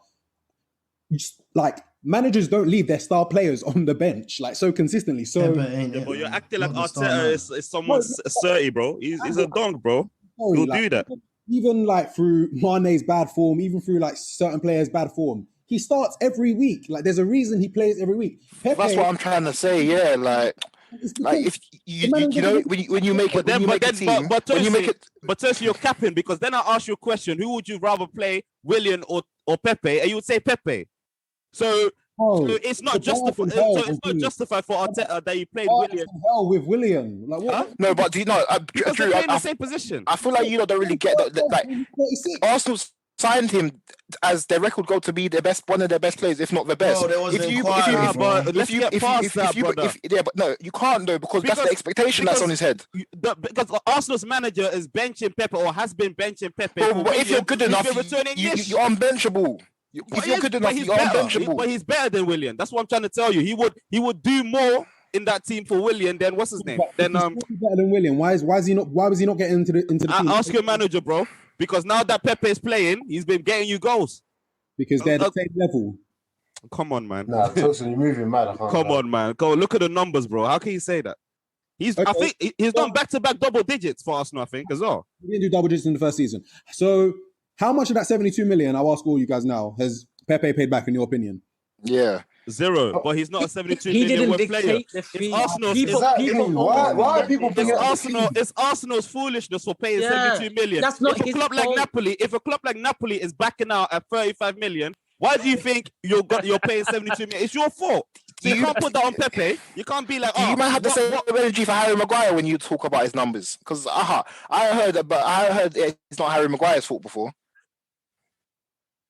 just, like managers don't leave their star players on the bench like so consistently. So, but you're acting like Arteta is someone's 30, bro. He's a dog, bro. He'll do that. Even like through Mane's bad form, even through like certain players' bad form, he starts every week. Like there's a reason he plays every week. Pepe, that's what I'm trying to say. Yeah, like if you know when you make it, but Tosi, you're capping because then I ask you a question: who would you rather play, Willian or Pepe? And you would say Pepe. So it's not justified. So it's not justified for Arteta that he played Willian. Hell with Willian, like what? Huh? No, but do you know? Because Drew, they're in the same position. I feel like you don't really get that. Like Arsenal's signed him as their record goal to be their best, one of their best players, if not the best. Bro, there was an inquiry, Nah, bro. but let's get past that, brother. Yeah, but no, you can't though because that's the expectation that's on his head. Because Arsenal's manager is benching Pepe or has been benching Pepe. Bro, but if you're good enough, you're unbenchable. If you're good enough, you're unbenchable. But he's better than Willian. That's what I'm trying to tell you. He would do more in that team for Willian than what's his name? Then better than William. Why was he not getting into the team? Ask your manager, bro. Because now that Pepe is playing, he's been getting you goals. Because they're the same level. Come on, man. Nah, Tosin, you're moving mad. Come on, man. Go look at the numbers, bro. How can you say that? I think he's done back-to-back double digits for Arsenal, I think, as well. He didn't do double digits in the first season. So how much of that 72 million, I'll ask all you guys now, has Pepe paid back in your opinion? Yeah. 0, but he's not a 72 he million didn't worth player. The fee. It's Arsenal's. Why are people bringing It's Arsenal's foolishness for paying 72 million. That's not if a club like Napoli is backing out at 35 million, why do you think you're paying 72 million? It's your fault. So you can't put that on Pepe. You can't be like, you might have the same energy for Harry Maguire when you talk about his numbers. Because I heard it's not Harry Maguire's fault before.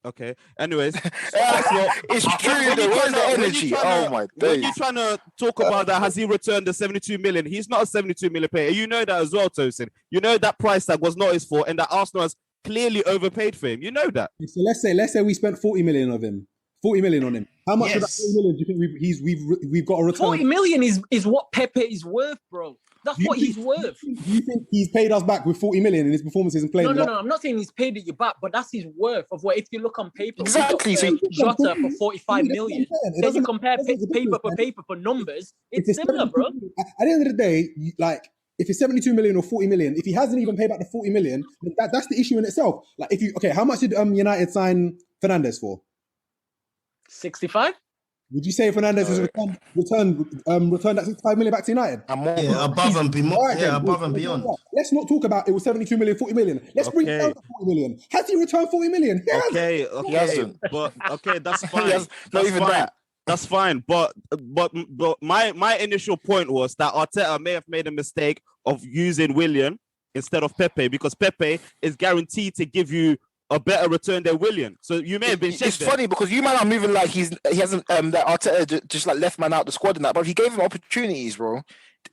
Okay. Anyways, it's true. Where's the energy? Oh my days. When you're trying to talk about that, has he returned the 72 million? He's not a 72 million player. You know that as well, Tosin. You know that price tag was not his fault, and that Arsenal has clearly overpaid for him. You know that. So let's say we spent 40 million on him. How much of that 40 million do you think we've got a return? 40 million is what Pepe is worth, bro. That's what he's worth. Do you think he's paid us back with 40 million in his performances and playing? No. I'm not saying he's paid it you back, but that's his worth of what. If you look on paper, exactly. So Jota for 45 million. Then you compare paper for numbers. It's similar, bro. At the end of the day, like if it's 72 million or 40 million, if he hasn't even paid back the 40 million, that's the issue in itself. Like how much did United sign Fernandes for? 65. Would you say Fernandes has returned that 65 million back to United? Above and beyond. Above and beyond. Let's not talk about it was 72 million, 40 million. Let's bring it down to 40 million. Has he returned 40 million? He hasn't. But that's fine. That's fine. But my initial point was that Arteta may have made a mistake of using Willian instead of Pepe because Pepe is guaranteed to give you a better return than Willian. So you may have been. It's funny because you man are moving like he hasn't that Arteta just like left man out the squad and that, but he gave him opportunities, bro.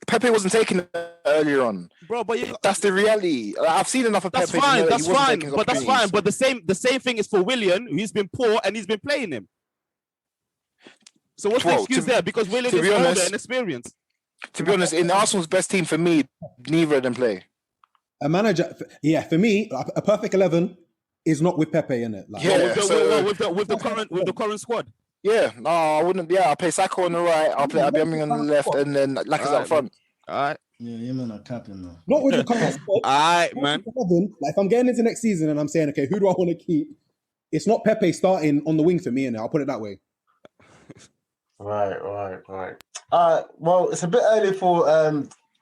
Pepe wasn't taking it earlier on, bro. But that's the reality. I've seen enough of that's Pepe. Fine, that's fine. But that's fine. But the same thing is for Willian. He's been poor and he's been playing him. So what's the excuse there? Because Willian is older and experienced. To be honest, in Arsenal's best team for me, neither of them play. A manager, for me, a perfect 11. Is not with Pepe in it. Like, with the current squad. Yeah, no, I wouldn't. Yeah, I'll play Saka on the right. I'll play Aubameyang on the left, and then Lacazette up front. All right. Yeah, you man are capping though. Not with the current squad. All right, man. Like if I'm getting into next season and I'm saying, okay, who do I want to keep? It's not Pepe starting on the wing for me, and I'll put it that way. Right. Well, it's a bit early for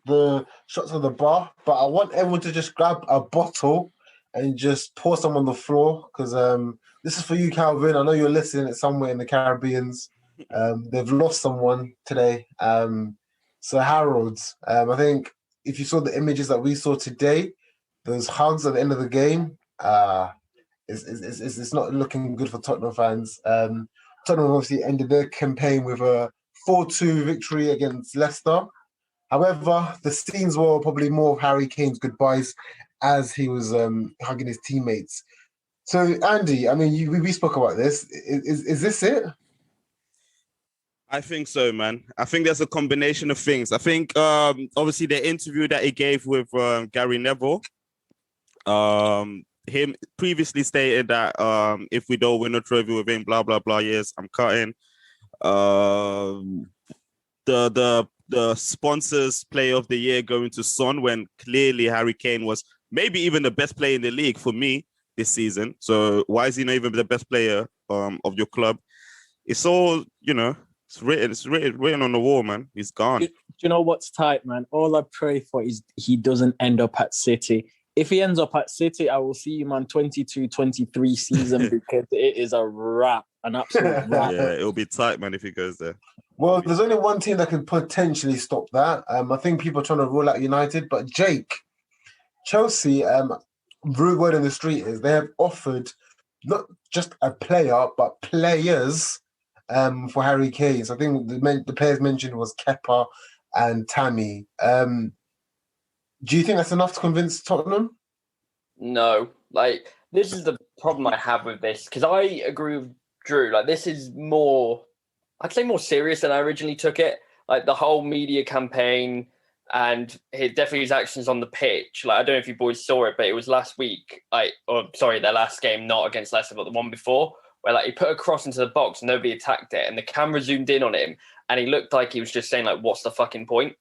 the shots on the bar, but I want everyone to just grab a bottle and just pour some on the floor because this is for you, Calvin. I know you're listening. It's somewhere in the Caribbeans. They've lost someone today. So Harold, I think if you saw the images that we saw today, those hugs at the end of the game, it's not looking good for Tottenham fans. Tottenham obviously ended their campaign with a 4-2 victory against Leicester. However, the scenes were probably more of Harry Kane's goodbyes as he was hugging his teammates. So, Andy, I mean, we spoke about this. Is this it? I think so, man. I think there's a combination of things. I think, obviously, the interview that he gave with Gary Neville, him previously stated that if we don't win a trophy with him, blah, blah, blah, yes, I'm cutting. The sponsors player of the year going to Son when clearly Harry Kane was maybe even the best player in the league for me this season. So why is he not even the best player of your club? It's all, it's written on the wall, man. He's gone. Do you know what's tight, man? All I pray for is he doesn't end up at City. If he ends up at City, I will see him on 22-23 season because it is a wrap, an absolute wrap. Yeah, it'll be tight, man, if he goes there. Well, there's only one team that could potentially stop that. I think people are trying to rule out United, but Jake, Chelsea, rude word in the street is they have offered not just a player, but players for Harry Kane. So I think the players mentioned was Kepa and Tammy. Do you think that's enough to convince Tottenham? No, like this is the problem I have with this because I agree with Drew. Like this is more, I'd say more serious than I originally took it. Like the whole media campaign and definitely his actions on the pitch. Like I don't know if you boys saw it, but it was last week. Their last game, not against Leicester, but the one before, where like he put a cross into the box, and nobody attacked it, and the camera zoomed in on him, and he looked like he was just saying like, "What's the fucking point?"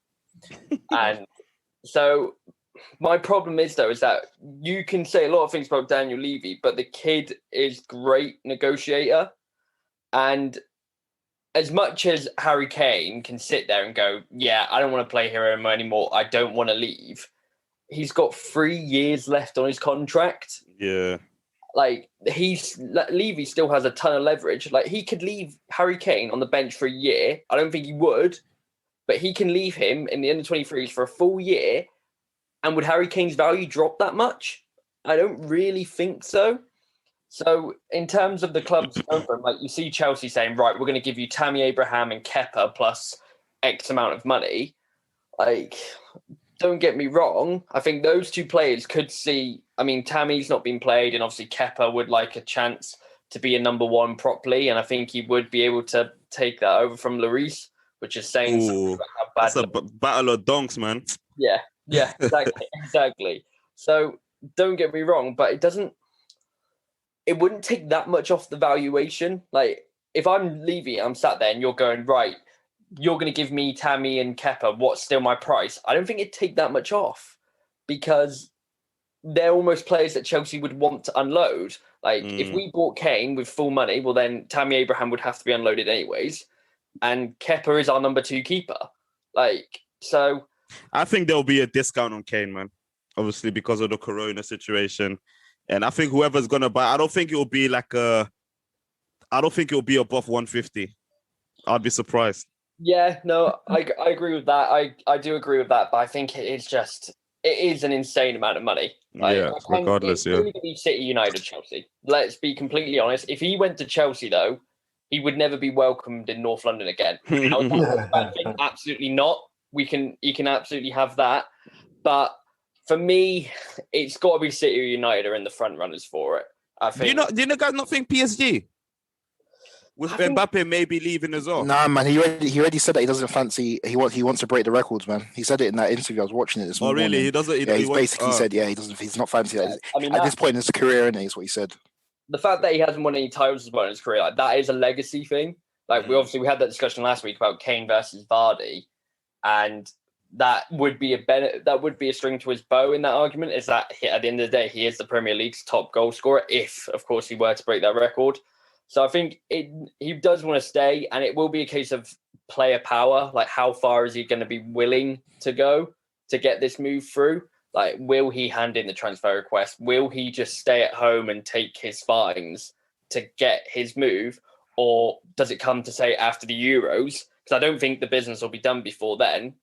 And so my problem is though, is that you can say a lot of things about Daniel Levy, but the kid is great negotiator. And as much as Harry Kane can sit there and go, yeah, I don't want to play here anymore. I don't want to leave. He's got 3 years left on his contract. Yeah. Like Levy still has a ton of leverage. Like he could leave Harry Kane on the bench for a year. I don't think he would, but he can leave him in the under 23s for a full year. And would Harry Kane's value drop that much? I don't really think so. So in terms of the club's open, like you see Chelsea saying, right, we're going to give you Tammy Abraham and Kepa plus X amount of money. Like, don't get me wrong. I think those two players could see, I mean, Tammy's not been played and obviously Kepa would like a chance to be a number one properly. And I think he would be able to take that over from Lloris, which is saying something about how bad. That's a battle of donks, man. Yeah, exactly. So don't get me wrong, but it wouldn't take that much off the valuation. Like if I'm Levy, I'm sat there and you're going, right, you're going to give me Tammy and Kepa. What's still my price? I don't think it'd take that much off because they're almost players that Chelsea would want to unload. Like if we bought Kane with full money, well then Tammy Abraham would have to be unloaded anyways. And Kepa is our number 2 keeper. Like, so I think there'll be a discount on Kane, man. Obviously, because of the Corona situation. And I think whoever's going to buy, I don't think it will be above 150. I'd be surprised. Yeah, no, I agree with that. I do agree with that. But I think it is an insane amount of money. Like, yeah, regardless, it's going to be City, United, Chelsea. Let's be completely honest. If he went to Chelsea, though, he would never be welcomed in North London again. I think absolutely not. You can absolutely have that. But for me, it's got to be City or United are in the front runners for it. I think. Do you guys not think PSG? With Mbappe maybe leaving as well? Nah, man. He already said that he doesn't fancy. He wants to break the records, man. He said it in that interview. I was watching it this morning. Oh, really? He doesn't. He's basically said, he doesn't. He's not fancy that. I mean, at this point in his career, innit, is what he said. The fact that he hasn't won any titles as well in his career, like that is a legacy thing. Like we had that discussion last week about Kane versus Vardy, and that would be a string to his bow in that argument. Is that at the end of the day, he is the Premier League's top goal scorer, if of course he were to break that record. So I think he does want to stay, and it will be a case of player power. Like how far is he going to be willing to go to get this move through? Like, will he hand in the transfer request? Will he just stay at home and take his fines to get his move? Or does it come to say after the Euros? Because I don't think the business will be done before then.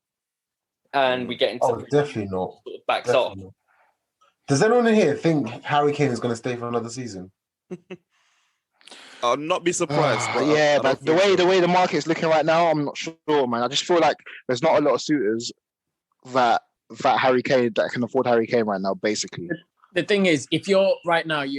And we get into definitely not. Sort of backs off. Not. Does anyone in here think Harry Kane is going to stay for another season? I'll not be surprised. But the way the market's looking right now, I'm not sure, man. I just feel like there's not a lot of suitors that Harry Kane that can afford Harry Kane right now, basically. The thing is, if you're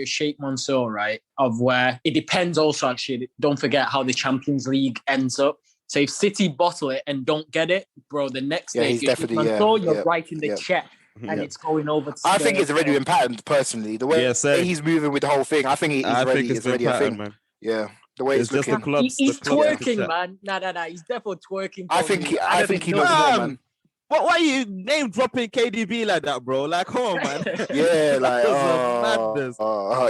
Sheikh Mansour, right, of where it depends also, actually, don't forget how the Champions League ends up. So if City bottle it and don't get it, bro, the next day, he's definitely, you're writing the check and it's going over to I think it's already been patterned, personally. The way he's moving with the whole thing, I think it's already a thing. Man. Yeah. The way it's looking. He's twerking, man. Nah. He's definitely twerking. I think he knows more, man. Why are you name dropping KDB like that, bro? Like, come on, man. Yeah, like, madness.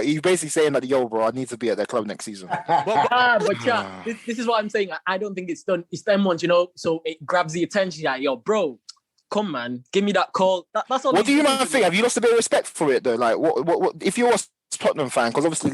He's basically saying that, yo, bro, I need to be at their club next season. This is what I'm saying. I don't think it's done. It's them ones, so it grabs the attention. Like, yo, bro, come, man, give me that call. That's all. What do you man think? Have you lost a bit of respect for it, though? Like, what if you're a Tottenham fan, because obviously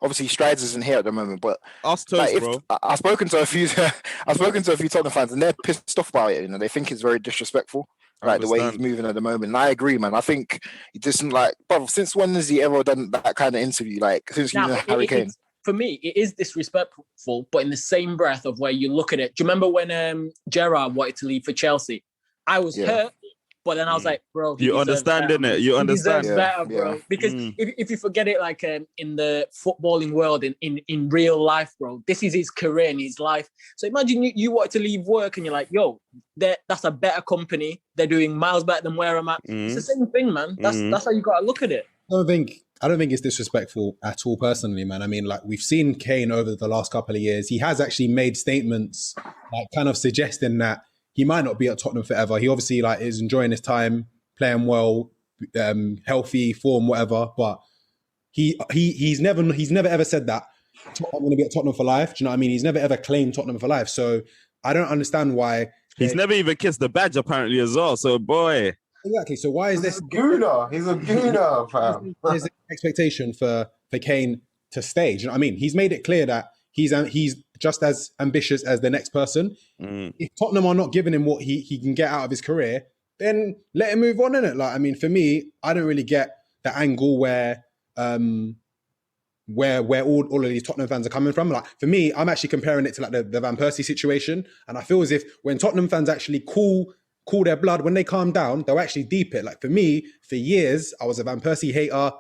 obviously Strides isn't here at the moment, but bro. I've spoken to a few Tottenham fans and they're pissed off about it. They think it's very disrespectful. Like the way he's moving at the moment. And I agree, man. I think he doesn't like, bro, since when has he ever done that kind of interview? Like, since you know Harry Kane? For me, it is disrespectful, but in the same breath of where you look at it. Do you remember when Gerrard wanted to leave for Chelsea? I was hurt, but then I was like, bro, you understand, innit? You understand. He deserves better, bro. Because if you forget it, like in the footballing world, in real life, bro, this is his career and his life. So imagine you wanted to leave work and you're like, yo, that's a better company. They're doing miles better than where I'm at. It's the same thing, man. That's how you got to look at it. I don't think it's disrespectful at all, personally, man. I mean, like, we've seen Kane over the last couple of years. He has actually made statements, like, kind of suggesting that he might not be at Tottenham forever. He obviously, like, is enjoying his time, playing well, healthy, form, whatever. But he's never ever said that I'm going to be at Tottenham for life. Do you know what I mean? He's never ever claimed Tottenham for life. So I don't understand why. He's never even kissed the badge, apparently, as well. So, boy. Exactly. So why is this? He's a gooner, fam. There's an expectation for Kane to stay. Do you know what I mean? He's made it clear that he's just as ambitious as the next person. If Tottenham are not giving him what he can get out of his career, then let him move on, innit? Like, I mean, for me, I don't really get the angle where all of these Tottenham fans are coming from. Like, for me, I'm actually comparing it to like the Van Persie situation, and I feel as if when Tottenham fans actually cool their blood, when they calm down, they'll actually deep it. Like, for me, for years, I was a Van Persie hater.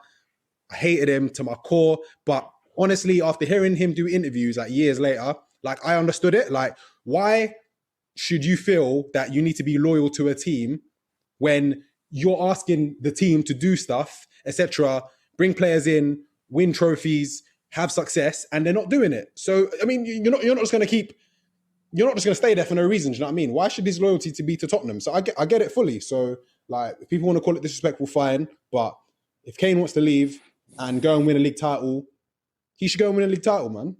I hated him to my core. But honestly, after hearing him do interviews like years later, like, I understood it. Like, why should you feel that you need to be loyal to a team when you're asking the team to do stuff, etc., bring players in, win trophies, have success, and they're not doing it? So, I mean, you're not just going to stay there for no reason. Do you know what I mean? Why should this loyalty to be to Tottenham? So I get it fully. So, like, if people want to call it disrespectful, fine. But if Kane wants to leave and go and win a league title, he should go and win a league title, man.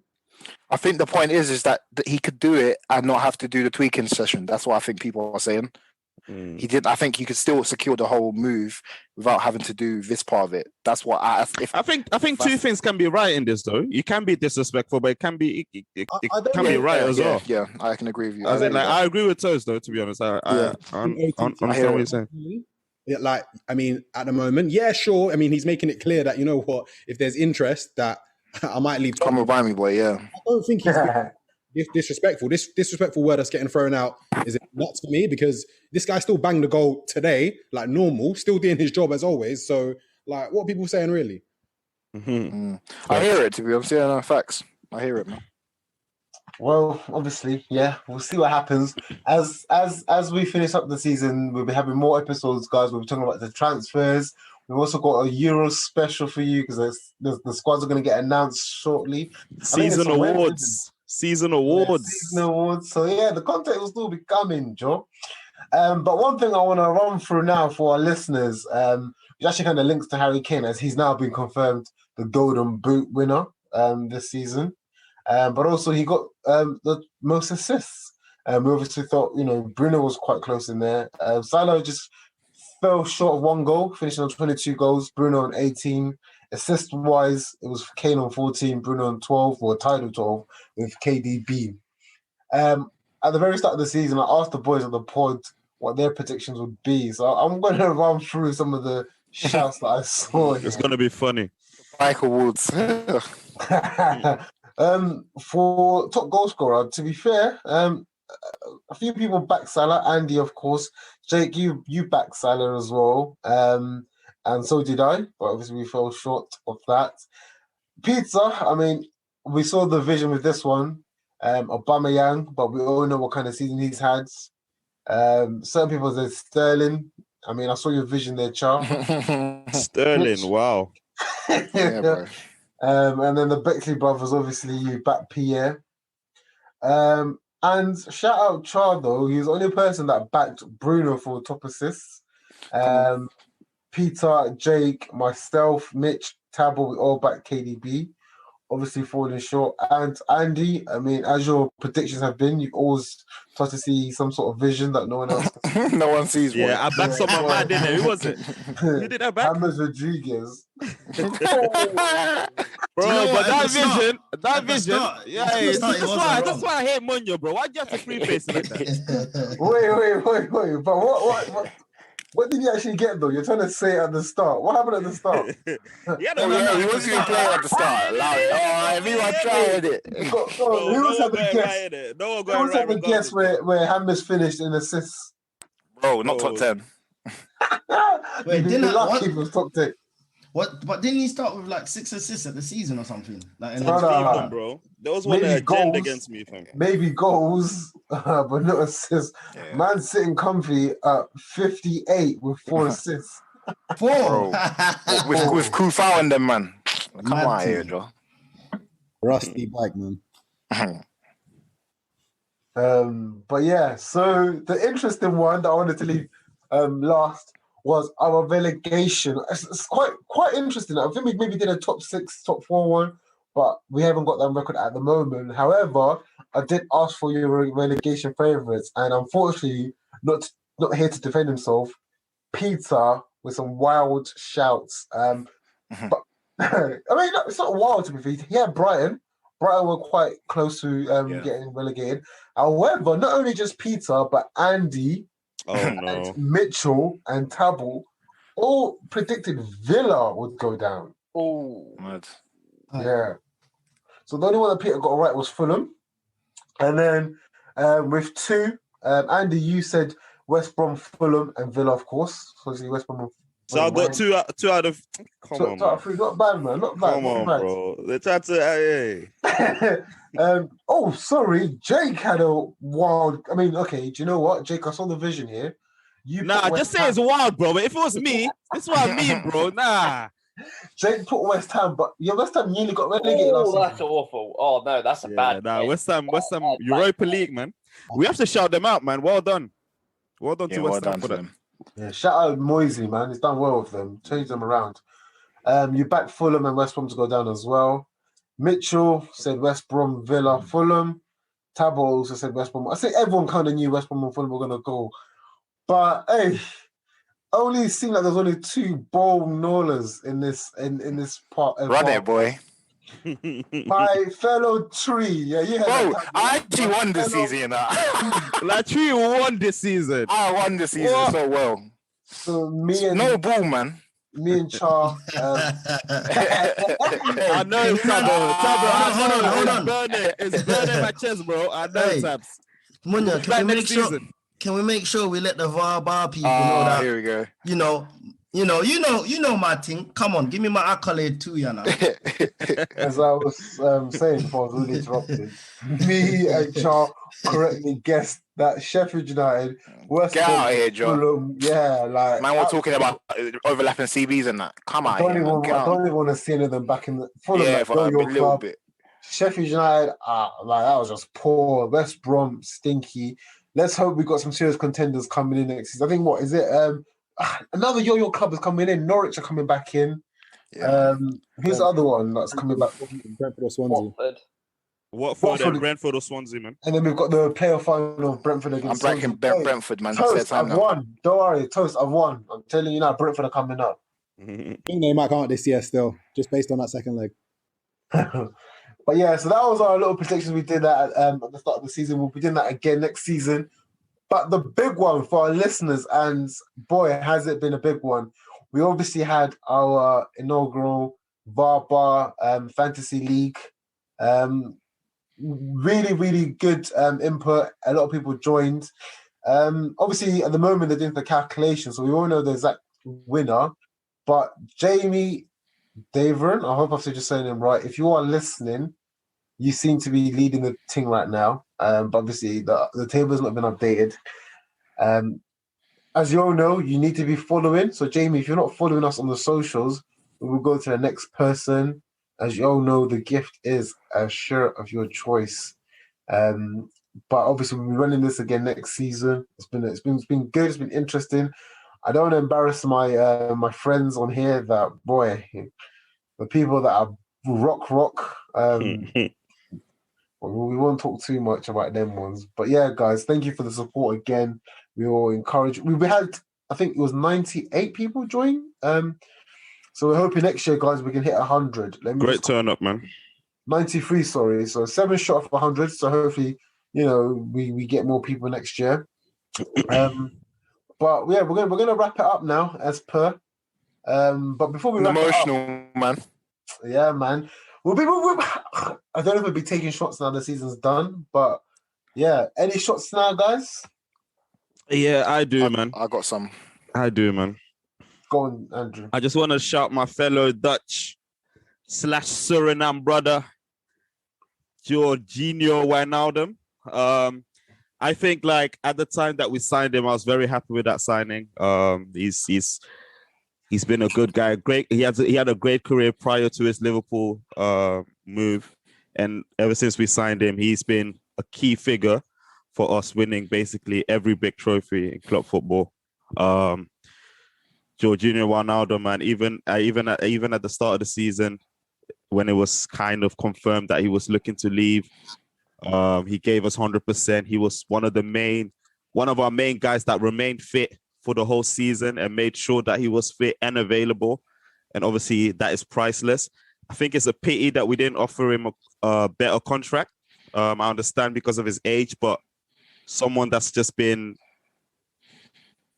I think the point is that he could do it and not have to do the tweaking session. That's what I think people are saying. He did. I think he could still secure the whole move without having to do this part of it. That's what I think two things can be right in this, though. You can be disrespectful, but it can be right as well. Yeah, I can agree with you. I agree with Toast, though. To be honest, I understand what you're saying. Yeah, like, I mean, at the moment, yeah, sure. I mean, he's making it clear that, you know what, if there's interest, that I might leave. Come and buy me, boy. Yeah. I don't think he's disrespectful. This disrespectful word that's getting thrown out is nuts for me, because this guy still banged the goal today, like normal, still doing his job as always. So, like, what are people saying, really? I hear it, to be honest. Yeah, no, facts. I hear it, man. Well, obviously, yeah, we'll see what happens. As we finish up the season, we'll be having more episodes, guys. We'll be talking about the transfers. We've also got a Euro special for you, because the squads are going to get announced shortly. Season awards. So, yeah, the content will still be coming, Joe. But one thing I want to run through now for our listeners, which actually kind of links to Harry Kane, as he's now been confirmed the Golden Boot winner this season. But also he got the most assists. We obviously thought, Bruno was quite close in there. Salah just fell short of one goal, finishing on 22 goals, Bruno on 18. Assist-wise, it was Kane on 14, Bruno on 12, or tied with 12, with KDB. At the very start of the season, I asked the boys on the pod what their predictions would be. So I'm going to run through some of the shouts that I saw. It's going to be funny. Michael Woods. For top goal scorer, to be fair, a few people back Salah. Andy, of course. Jake, you back Salah as well. And so did I, but obviously we fell short of that. Pizza, I mean, we saw the vision with this one. Aubameyang, but we all know what kind of season he's had. Certain people said Sterling. I mean, I saw your vision there, Char. Sterling, wow. Yeah, bro. And then the Bexley brothers, obviously, you back Pierre. And shout out Char, though. He was the only person that backed Bruno for top assists. Peter, Jake, myself, Mitch, Tabo, we all backed KDB. Obviously falling short. And Andy, I mean, as your predictions have been, you've always tried to see some sort of vision that no one else no one sees. Yeah, I backed someone mad, didn't I? Who was it? Who did I back? James Rodriguez. Bro, but that vision, yeah, that's why I hate Munyo, bro. Why do you have to preface like that? Wait. But what? What did he actually get though? You're trying to say at the start. What happened at the start? Yeah, Oh yeah, he wasn't even playing at the start. Like, oh, everyone tried it. Who was no having one a going guess? right in it. No one Who going was right having a guess regardless. where Hammers finished in assists? Bro, not top 10. Wait, You'd be didn't lucky what? if it was top 10. What? But didn't he start with like 6 assists at the season or something? Like, No, no. FIFA, bro. There was one Maybe agenda goals. against me, fam. Maybe goals, but not assists. Yeah. Man sitting comfy at 58 with 4 assists. 4. Bro. with Kufau and them, man. Come Mad on team. here, Joe. Rusty bike, man. But yeah, so the interesting one that I wanted to leave last was our relegation. It's quite interesting. I think we maybe did a top 6, top 4 one, but we haven't got that record at the moment. However, I did ask for your relegation favourites, and unfortunately, not here to defend himself. Peter with some wild shouts. But I mean, it's not wild to be fair. He had Brighton. Brighton were quite close to getting relegated. However, not only just Peter, but Andy, and Mitchell, and Tabo all predicted Villa would go down. Oh, Mad. Yeah. So the only one that Peter got right was Fulham. And then with 2, Andy, you said West Brom, Fulham, and Villa, of course. So obviously West Brom. So I got two out of. Come on, man. 3. Not bad, man. Not bad. Come on, bro. They tried to. Hey. Oh, sorry. Jake had a wild. I mean, okay. Do you know what, Jake? I saw the vision here. Just say it's wild, bro. But if it was me, this is what I mean, bro. Nah. Jake put West Ham, but your West Ham nearly got relegated last season. That's awful. Oh no, that's a bad. Nah, West Ham, Europa League, man. We have to shout them out, man. Well done. Well done to West Ham for them. Yeah, shout out Moisey, man. He's done well with them. Changed them around. You backed Fulham and West Brom to go down as well. Mitchell said West Brom, Villa, Fulham. Tabo also said West Brom. I think everyone kind of knew West Brom and Fulham were going to go. But, hey, only seemed like there's only 2 ball gnawers in this part. Run it, boy. My fellow Tree. Yeah, you Bro, I actually won this season, you know. Like Tree won this season. I won this season so well. So me and no ball, man. Me and Char. I know it's Tabo. Hold on. It's burning my chest, bro. I know Tabs. Munya, can we make sure we let the VARBAR people know that? Here we go. You know my thing. Come on, give me my accolade too, you know. As I was saying before I was really interrupted, me and Char correctly guessed that Sheffield United. Get out of here, Joe. Fulham, yeah, like man, we're talking about overlapping CBs and that. Come on, I don't even want to see any of them back in the Fulham. Yeah, like, for a little club. bit. Sheffield United, like that was just poor. West Brom, stinky. Let's hope we got some serious contenders coming in next season. I think what is it? Another yo-yo club is coming in. Norwich are coming back in. Yeah. Who's the other one that's coming back? Brentford or Swansea. Watford and Brentford or Swansea, man. And then we've got the playoff final of Brentford against I'm backing Brentford, man. Toast, I've won. Don't worry, Toast, I've won. I'm telling you now, Brentford are coming up. I think they might come out this year still, just based on that second leg. But yeah, so that was our little predictions we did at the start of the season. We'll be doing that again next season. But the big one for our listeners, and boy, has it been a big one. We obviously had our inaugural VARBAR Fantasy League. Really, really good input. A lot of people joined. Obviously, at the moment, they're doing the calculation, so we all know the exact winner. But Jamie Davern, I hope I'm just saying him right. If you are listening, you seem to be leading the thing right now. But obviously, the table has not been updated. As you all know, you need to be following. So, Jamie, if you're not following us on the socials, we will go to the next person. As you all know, the gift is a shirt of your choice. But obviously, we'll be running this again next season. It's been good. It's been interesting. I don't want to embarrass my my friends on here. That boy, the people that are rock. We won't talk too much about them ones. But yeah, guys, thank you for the support again. We all encourage. We had, I think it was 98 people join. So we're hoping next year, guys, we can hit 100. Great turn up, man. 93, sorry. So 7 shot of 100. So hopefully, we get more people next year. But yeah, we're gonna wrap it up now as per. But before we I'm wrap it up, emotional, man. yeah, man. I don't know if we'll be taking shots now the season's done, but yeah. Any shots now, guys? Yeah, I do, man. I got some. I do, man. Go on, Andrew. I just want to shout my fellow Dutch / Suriname brother, Jorginho Wijnaldum. I think like at the time that we signed him, I was very happy with that signing. He's been a good guy. Great. He had a great career prior to his Liverpool move, and ever since we signed him, he's been a key figure for us winning basically every big trophy in club football. Jorginho Wijnaldum, man. Even at the start of the season, when it was kind of confirmed that he was looking to leave, he gave us 100%. He was one of our main guys that remained fit for the whole season and made sure that he was fit and available. And obviously that is priceless. I think it's a pity that we didn't offer him a better contract. I understand because of his age, but someone that's just been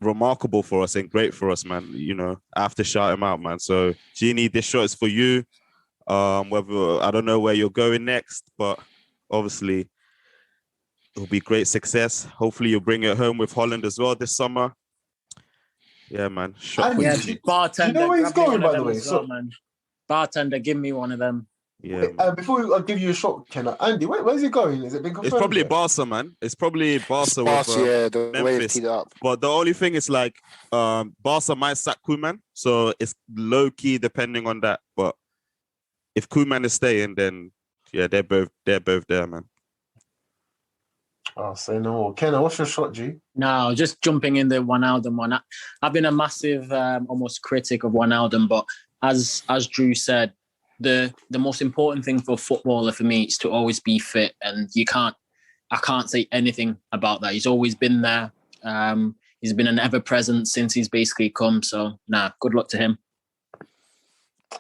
remarkable for us and great for us, man. You know, I have to shout him out, man. So Genie, this shot is for you. Whether I don't know where you're going next, but obviously it'll be great success. Hopefully you'll bring it home with Holland as well this summer. Yeah, man. Bartender. Do you know where he's going, by the way? Man. Bartender, give me one of them. Yeah. Before I give you a shot, Ken, Andy, where's he going? Has it been confirmed? It's probably yet? Barca, man. It's probably Barca. Yeah, the way Memphis. it's teed up. But the only thing is like Barca might sack Koeman, so it's low key depending on that. But if Koeman is staying, then yeah, they're both there, man. Oh, say no more. Ken, what's your shot, G? No, just jumping in the Wijnaldum one. I've been a massive, almost critic of Wijnaldum, but as Drew said, the most important thing for a footballer for me is to always be fit, and I can't say anything about that. He's always been there. He's been an ever present since he's basically come. So, good luck to him.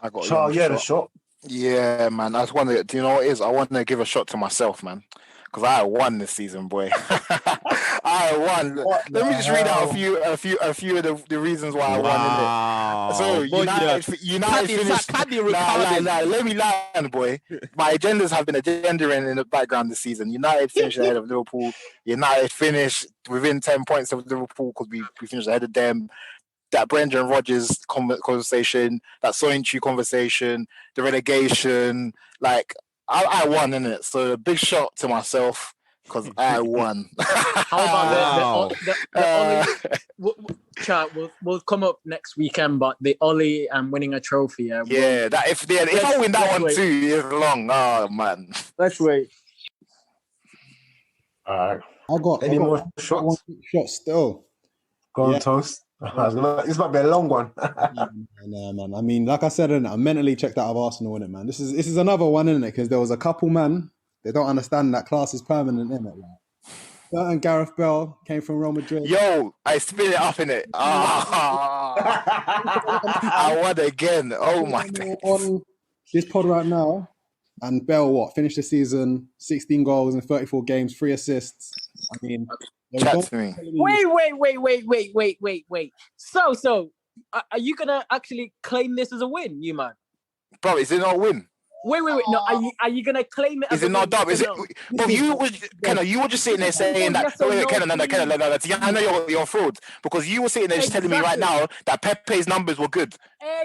I got the shot. Yeah, man. I just want to. Do you know what it is? I want to give a shot to myself, man, because I won this season, boy. I won. Let me just read out a few of the reasons why I won. So United finished. Let me land, boy. My agendas have been agendaing in the background this season. United finished ahead of Liverpool. United finished within 10 points of Liverpool because we finished ahead of them. That Brendan Rodgers conversation, that Soyuncu conversation, the relegation, like I won, innit? So a big shot to myself because I won. How about the chat? We'll come up next weekend, but the Ollie and winning a trophy. Yeah, that if I win that one too, it's long. Oh man, let's wait. All right. I got more shots. One shot still. Go on, Toast. This might be a long one. Nah, man. I mean, like I said, I'm mentally checked out of Arsenal, innit, man. This is another one, innit? Because there was a couple, man. They don't understand that class is permanent, innit? Like, certain Gareth Bell came from Real Madrid. Yo, I spit it up, innit? I won again. Oh my God. On this pod right now, and Bell finished the season 16 goals in 34 games, 3 assists. I mean. Chat to me. Wait. So, are you gonna actually claim this as a win, you man? Bro, is it not a win? Wait. No, are you gonna claim it? Is it not done? Is it? Bro, you were just sitting there saying that. Kenna, I know you're a fraud because you were sitting there just telling me right now that Pepe's numbers were good,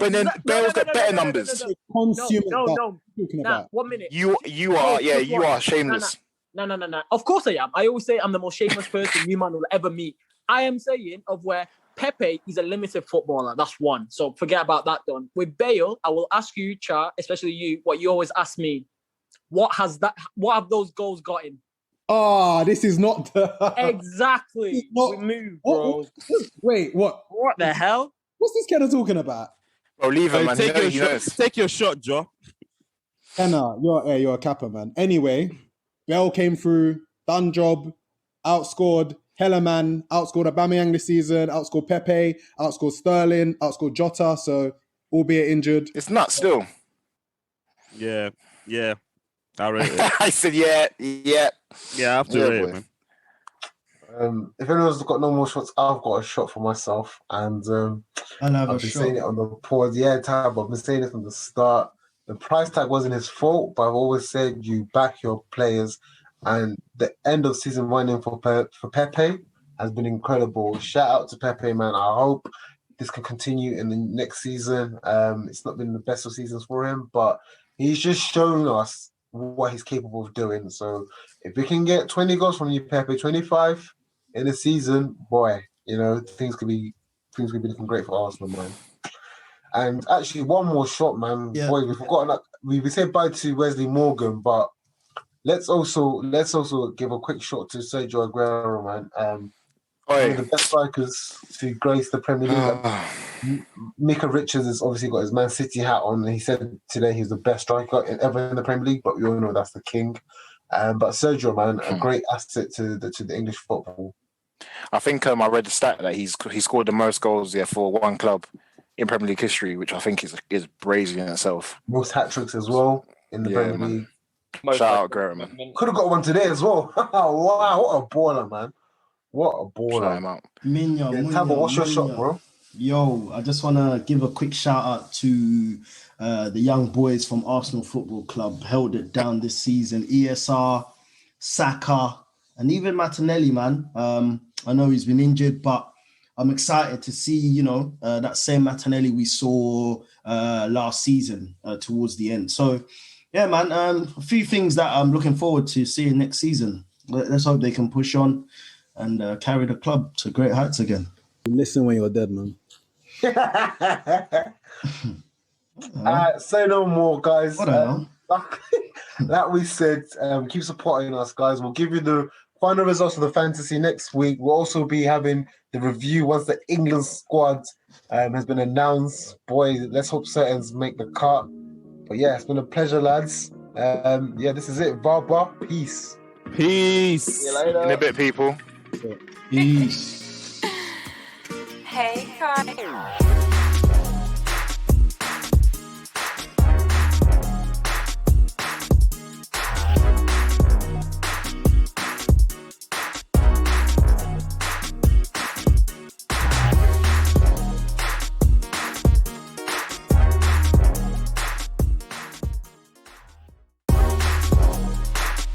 but then Bale's got better numbers. No. 1 minute. You are shameless. No. Of course I am. I always say I'm the most shameless person you man will ever meet. I am saying of where Pepe is a limited footballer. That's one. So forget about that done. With Bale, I will ask you, Char, especially you, what you always ask me. What have those goals got in? Oh, this is not the... Exactly. We move, bro. Wait, what? What the hell? What's this Kenna talking about? Bro, leave him, man. Take your shot, Joe. Kenna, you're a capper, man. Anyway... Bell came through, done job, outscored Hellerman, outscored Aubameyang this season, outscored Pepe, outscored Sterling, outscored Jota, so albeit injured. It's not still. Yeah. I rate it. I said, yeah. Yeah, I have to rate it, man. If anyone's got no more shots, I've got a shot for myself, and I'll have I've a been shot. saying it on the pause. Yeah, Tab, I've been saying it from the start. The price tag wasn't his fault, but I've always said you back your players, and the end of season running for Pepe has been incredible. Shout out to Pepe, man. I hope this can continue in the next season. It's not been the best of seasons for him, but he's just shown us what he's capable of doing. So if we can get 20 goals from you, Pepe, 25 in a season, boy, things could be looking great for Arsenal, man. And actually, one more shot, man. Yeah. Boy, we've forgotten that we said bye to Wesley Morgan, but let's also give a quick shot to Sergio Aguero, man. One of the best strikers to grace the Premier League. Mika Richards has obviously got his Man City hat on. He said today he's the best striker ever in the Premier League, but we all know that's the king. But Sergio, man, a great asset to the English football. I think I read the stat that he scored the most goals for one club in Premier League history, which I think is brazy in itself. Most hat tricks as well in the Premier League. Shout out Aguero, man. Could have got one today as well. Wow, what a baller, man. What a baller. Shout him out. Tabo, what's your shot, bro? Yo, I just want to give a quick shout out to the young boys from Arsenal Football Club. Held it down this season. ESR, Saka, and even Martinelli, man. I know he's been injured, but I'm excited to see, that same Martinelli we saw last season towards the end. So, yeah, man, a few things that I'm looking forward to seeing next season. Let's hope they can push on and carry the club to great heights again. Listen when you're dead, man. Say no more, guys. What the hell? Like we said, keep supporting us, guys. We'll give you the final results of the fantasy next week. We'll also be having the review once the England squad has been announced. Boy, let's hope certain make the cut. But yeah, it's been a pleasure, lads. This is it. VARBAR, peace. Peace. See you later. In a bit, people. Peace. Hey, Kai.